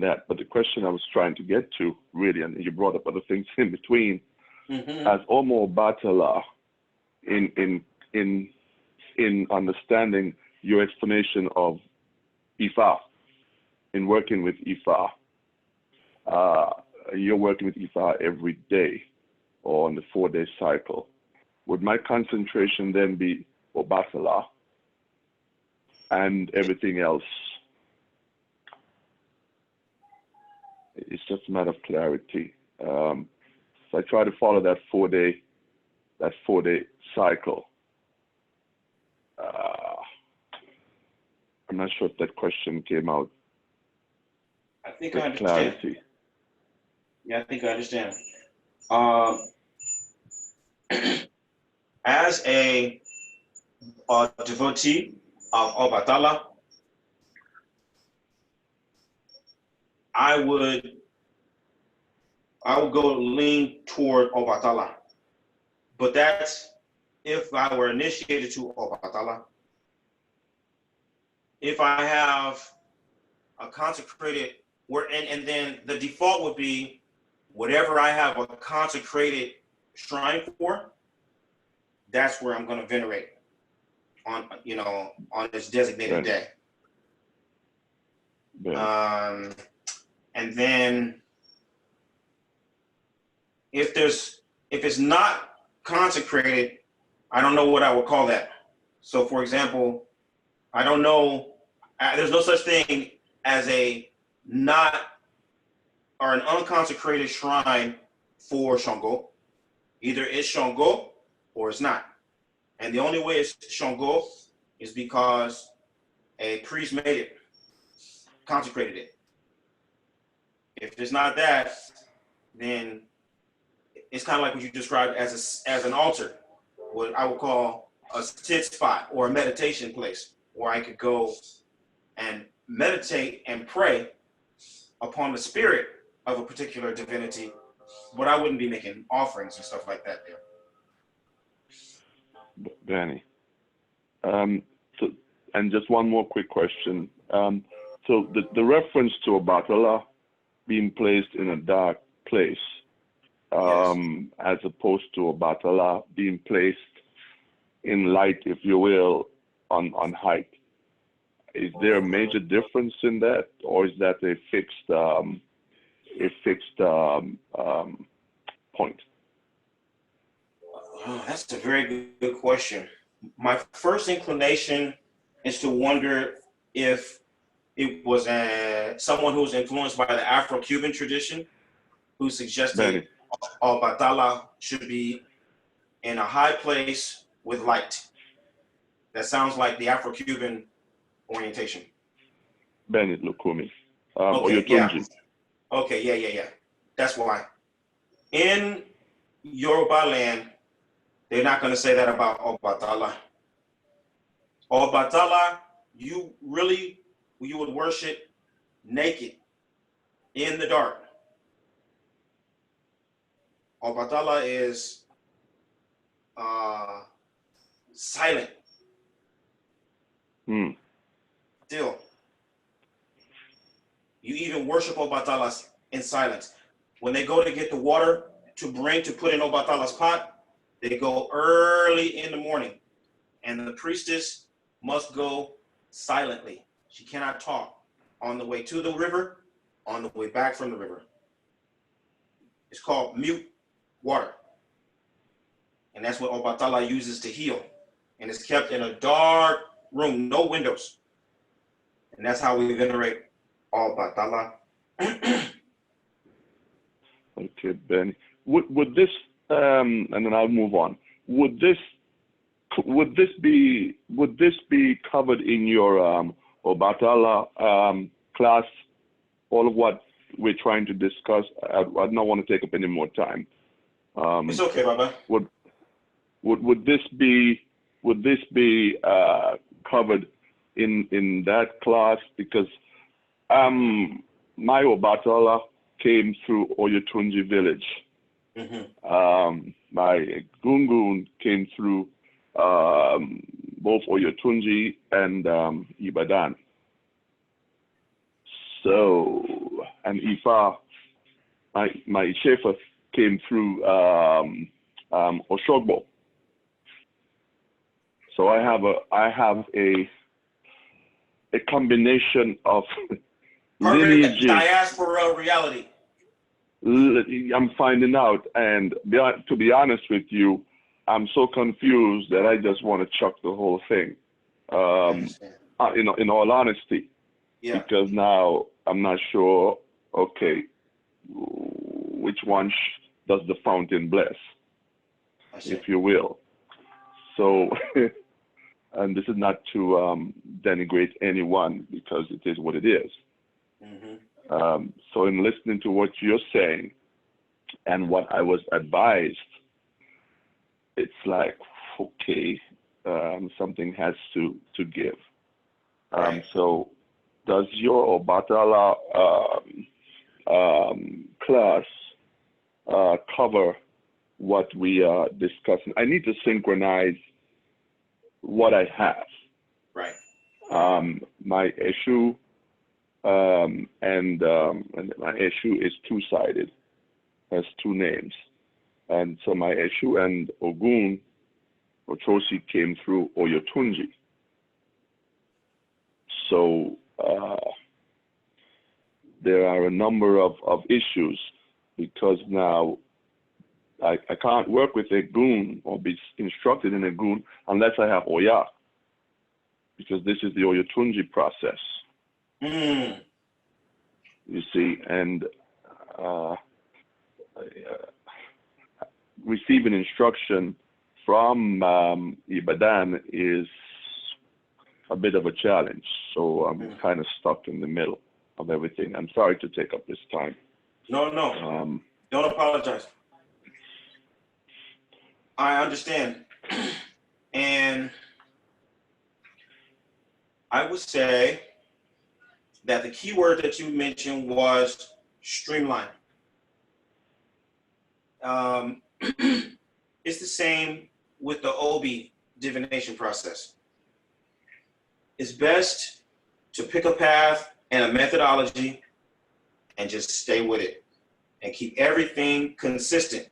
that. But the question I was trying to get to, really, and you brought up other things in between, as Omo Batala, in understanding your explanation of Ifa, in working with Ifa, you're working with Ifa every day or on the 4-day cycle. Would my concentration then be Obatala and everything else? It's just a matter of clarity. So I try to follow that 4-day cycle. I'm not sure if that question came out. I think I understand. Clarity. Yeah, I think I understand. As a devotee of Obatala, I would go lean toward Obatala, but that's if I were initiated to Obatala. If I have a consecrated where and then the default would be whatever I have a consecrated shrine for, that's where I'm going to venerate on, you know, on this designated day. And then if it's not consecrated, I don't know what I would call that. So for example, I don't know, there's no such thing as a not or an unconsecrated shrine for Shango. Either it's Shango or it's not. And the only way it's Shango is because a priest made it, consecrated it. If it's not that, then it's kind of like what you described as an altar, what I would call a sit spot or a meditation place where I could go and meditate and pray upon the spirit of a particular divinity, but I wouldn't be making offerings and stuff like that there. Benny. So, and just one more quick question. So the reference to Obatala being placed in a dark place, as opposed to Obatala being placed in light, if you will, on height. Is there a major difference in that, or is that a fixed point? Oh, that's a very good question. My first inclination is to wonder if it was someone who was influenced by the Afro-Cuban tradition who suggested Obatala should be in a high place with light. That sounds like the Afro-Cuban orientation. Bennett Lukumi. Okay, yeah. Okay, yeah. That's why. In Yoruba land, they're not going to say that about Obatala. Obatala, you would worship naked in the dark. Obatala is silent. Still. You even worship Obatala in silence. When they go to get the water to put in Obatala's pot, they go early in the morning. And the priestess must go silently. She cannot talk on the way to the river, on the way back from the river. It's called mute water. And that's what Obatala uses to heal. And it's kept in a dark room, no windows. And that's how we venerate Obatala. Okay, Benny. Would this, and then I'll move on. Would this be covered in your Obatala class? All of what we're trying to discuss. I don't want to take up any more time. It's okay, Baba. Would this be covered in that class? Because my Obatala came through Oyotunji village. My Gungun came through both Oyotunji and Ibadan. So, and Ifa, my Ishefa came through Oshogbo. So I have a combination of lineages. Diaspora reality. I'm finding out, and to be honest with you, I'm so confused that I just want to chuck the whole thing. In all honesty, because now I'm not sure. Okay, which one does the fountain bless, if you will? So, and this is not to denigrate anyone, because it is what it is. So in listening to what you're saying and what I was advised, it's like, okay, something has to give. So does your Obatala class cover what we are discussing? I need to synchronize what I have. Right. My issue and my issue is two-sided, has two names. And so my issue and Ogun, Ochosi, came through Oyotunji. So there are a number of issues, because now I can't work with a goon or be instructed in a goon unless I have Oya, because this is the Oyotunji process. You see, and receiving instruction from Ibadan is a bit of a challenge. So I'm kind of stuck in the middle of everything. I'm sorry to take up this time. No, don't apologize. I understand. And I would say that the key word that you mentioned was streamline. It's the same with the Obi divination process. It's best to pick a path and a methodology and just stay with it and keep everything consistent.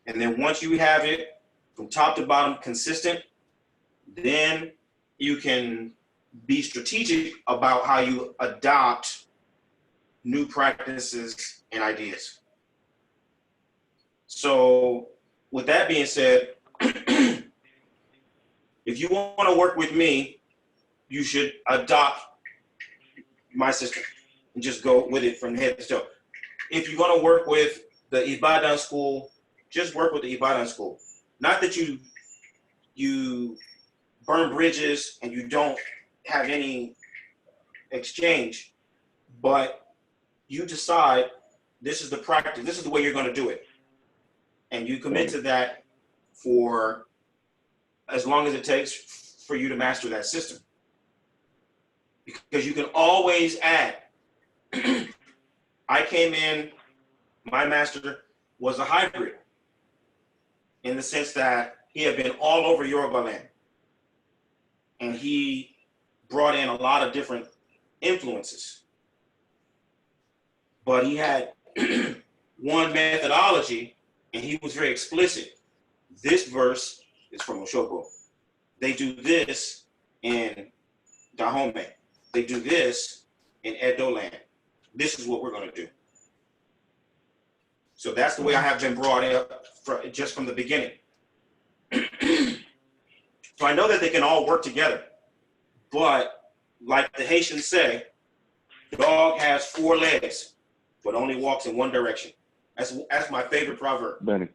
And then once you have it from top to bottom consistent, then you can be strategic about how you adopt new practices and ideas. So with that being said, if you want to work with me, you should adopt my system and just go with it from head to toe. If you're going to work with the Ibadan school, just work with the Ibadan school. Not that you burn bridges and you don't have any exchange, but you decide this is the practice, this is the way you're going to do it. And you commit to that for as long as it takes for you to master that system. Because you can always add. I came in, my master was a hybrid in the sense that he had been all over Yoruba land. And he brought in a lot of different influences. But he had one methodology, and he was very explicit. This verse is from Oshoko. They do this in Dahomey. They do this in Edo land. This is what we're going to do. So that's the way I have been brought up just from the beginning. So I know that they can all work together. But like the Haitians say, dog has 4 legs, but only walks in one direction. That's my favorite proverb. Benny.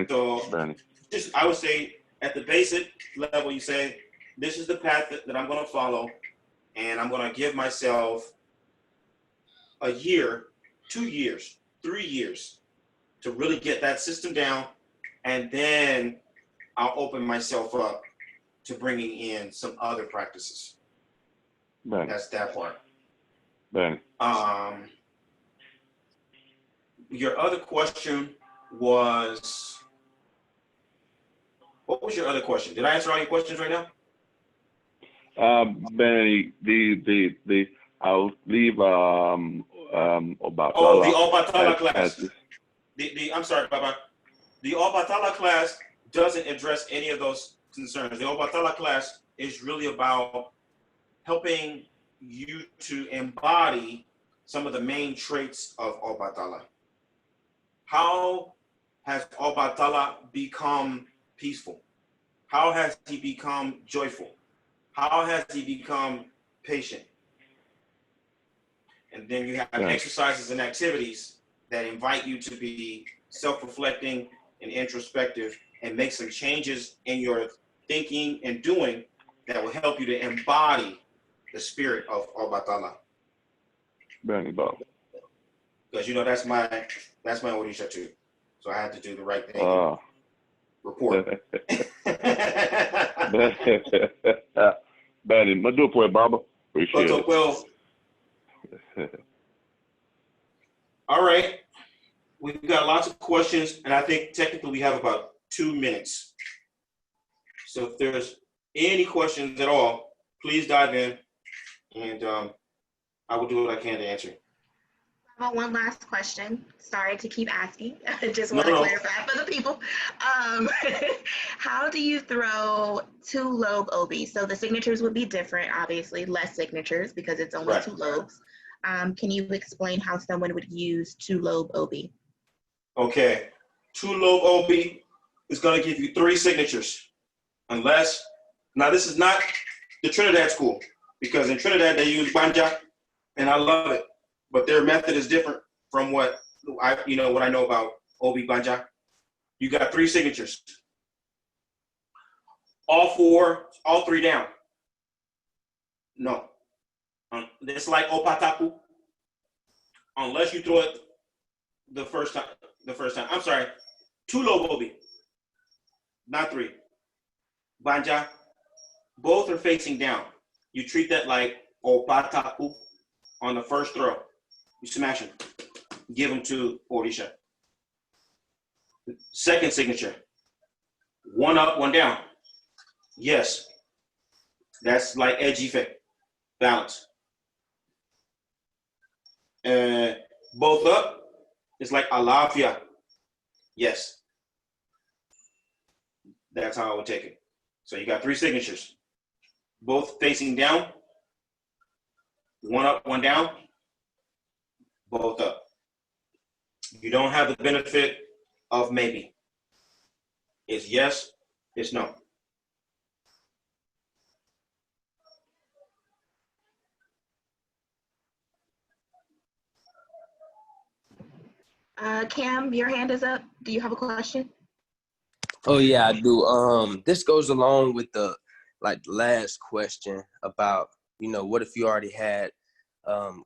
So just, I would say at the basic level, you say, this is the path that I'm going to follow, and I'm going to give myself a year, 2 years, 3 years to really get that system down, and then I'll open myself up to bringing in some other practices. Benny. That's that part. Benny. Your other question was, what was your other question? Did I answer all your questions right now? Benny, I'll leave Obatala. Oh, the Obatala class. I'm sorry, Baba. The Obatala class doesn't address any of those concerns. The Obatala class is really about helping you to embody some of the main traits of Obatala. How has Obatala become peaceful? How has he become joyful? How has he become patient? And then you have exercises and activities that invite you to be self-reflecting and introspective and make some changes in your thinking and doing that will help you to embody the spirit of Obatala. Benny Bob. Because you know that's my Orisha too. So I had to do the right thing. Report. Benny, madu po Baba. Appreciate it. Well, all right. We've got lots of questions, and I think technically we have about 2 minutes. So if there's any questions at all, please dive in, and I will do what I can to answer. I have one last question. Sorry to keep asking. I just No, want to no. clarify for the people. Um, how do you throw two lobe obi? So the signatures would be different, obviously, less signatures because it's only Right. two lobes. Can you explain how someone would use two lobe obi? Okay. Two lobe obi is going to give you 3 signatures. Unless, now this is not the Trinidad school, because in Trinidad they use banja, and I love it. But their method is different from what I know about obi banja. You got 3 signatures. All 3 down. No. It's like opataku. Unless you throw it the first time. I'm sorry. 2 lobe obi, not 3. Banja. Both are facing down. You treat that like opataku on the first throw. You smash them. Give them to Orisha. Second signature. 1 up, 1 down. Yes. That's like ejife. Balance. Both up is like alafia. Yes. That's how I would take it. So you got 3 signatures. Both facing down. 1 up, 1 down. Both up. You don't have the benefit of maybe. It's yes, it's no. Cam, your hand is up. Do you have a question? Oh yeah, I do. This goes along with the last question about, what if you already had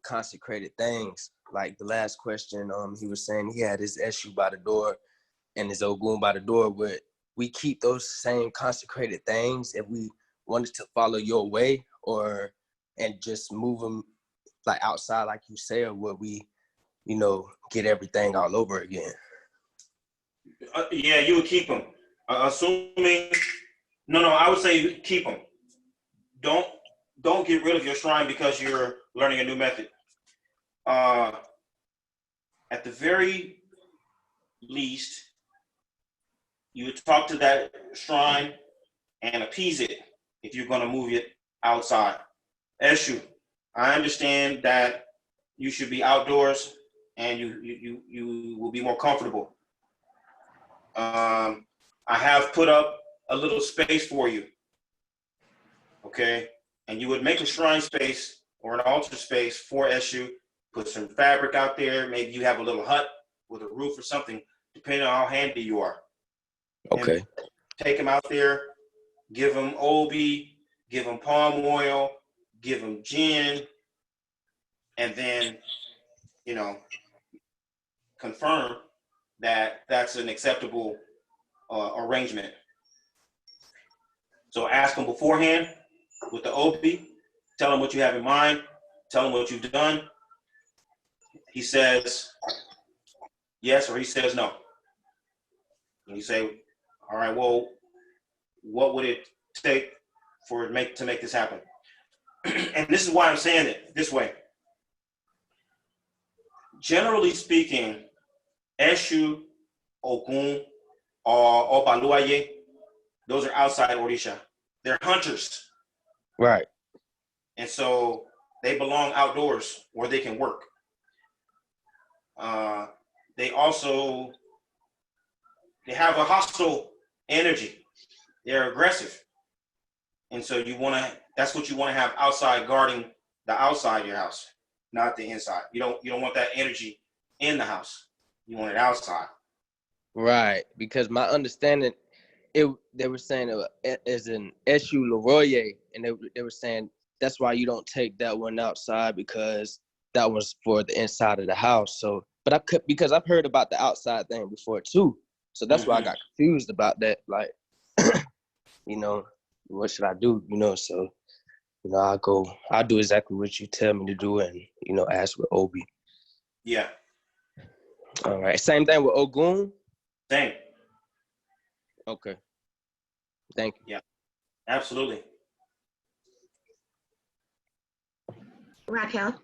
consecrated things? Like the last question, he was saying he had his Eshu by the door and his Ogun by the door. Would we keep those same consecrated things if we wanted to follow your way, and just move them outside, like you say, or would we, get everything all over again? Yeah, you would keep them. Assuming, no, I would say keep them. Don't get rid of your shrine because you're learning a new method. At the very least, you would talk to that shrine and appease it if you're going to move it outside. Eshu, I understand that you should be outdoors and you will be more comfortable. I have put up a little space for you, okay? And you would make a shrine space or an altar space for Eshu, put some fabric out there. Maybe you have a little hut with a roof or something, depending on how handy you are. Okay. And take him out there, give him obi, give him palm oil, give him gin, and then, confirm that that's an acceptable arrangement. So ask him beforehand with the obi, tell him what you have in mind, tell him what you've done. He says yes or he says no. And you say, all right, well, what would it take to make this happen? And this is why I'm saying it this way. Generally speaking, Eshu, Ogun, or Obaluaye, those are outside Orisha. They're hunters. Right. And so they belong outdoors where they can work. They have a hostile energy. They're aggressive. And so that's what you want to have outside, guarding the outside of your house, not the inside. You don't want that energy in the house. You want it outside. Right. Because my understanding, they were saying it is an Eshu Leroy, and they were saying that's why you don't take that one outside, because that was for the inside of the house. So, but because I've heard about the outside thing before too. So that's why I got confused about that. Like, what should I do? So, I'll do exactly what you tell me to do, and, ask with Obi. Yeah. All right. Same thing with Ogun? Same. Okay. Thank you. Yeah, absolutely. Raquel?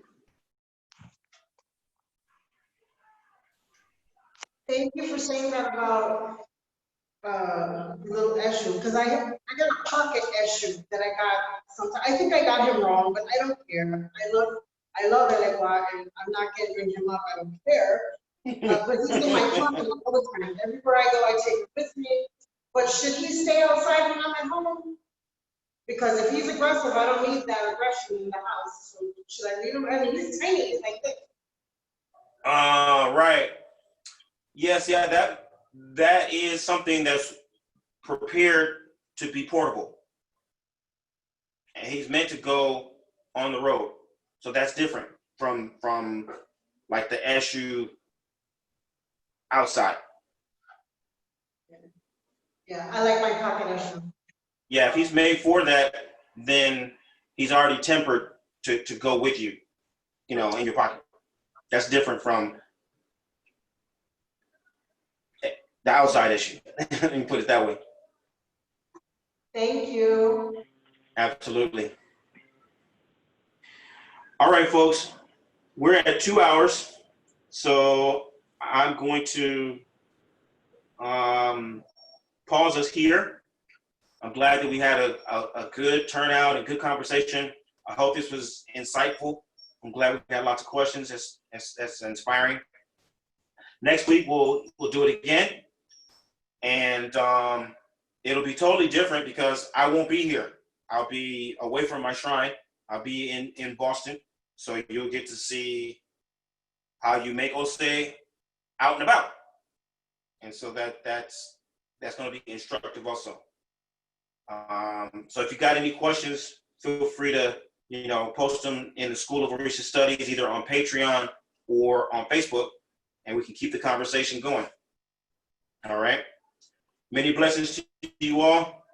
Thank you for saying that about little Eshu, because I got a pocket Eshu that I got sometime. I think I got him wrong, but I don't care. I love Elegua, and I'm not getting him up. I don't care. But he's in my pocket all the time. Everywhere I go, I take him with me. But should he stay outside when I'm at home? Because if he's aggressive, I don't need that aggression in the house. So should I leave him? I mean, he's tiny, he's like this. Right. Yes, yeah, that is something that's prepared to be portable. And he's meant to go on the road. So that's different from like the SU outside. Yeah, I like my pocket Eshu. Yeah, if he's made for that, then he's already tempered to go with you, in your pocket. That's different from the outside issue. Let me put it that way. Thank you. Absolutely. All right, folks, we're at 2 hours. So I'm going to pause us here. I'm glad that we had a good turnout and good conversation. I hope this was insightful. I'm glad we had lots of questions. That's inspiring. Next week we'll do it again, and it'll be totally different because I won't be here. I'll be away from my shrine. I'll be in Boston, so you'll get to see how you make Ose out and about, and so that's going to be instructive also. So if you got any questions, feel free to post them in the School of Orisa Studies, either on Patreon or on Facebook, and we can keep the conversation going. All right. Many blessings to you all,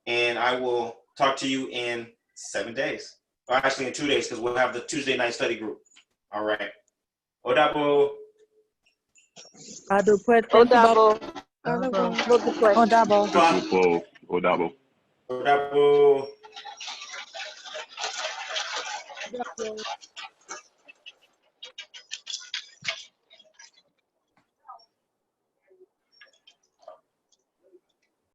and I will talk to you in 7 days. Or actually in 2 days, because we'll have the Tuesday night study group. All right. Odabo. Odabo. Odabo. Odabo. Odabo. Yep.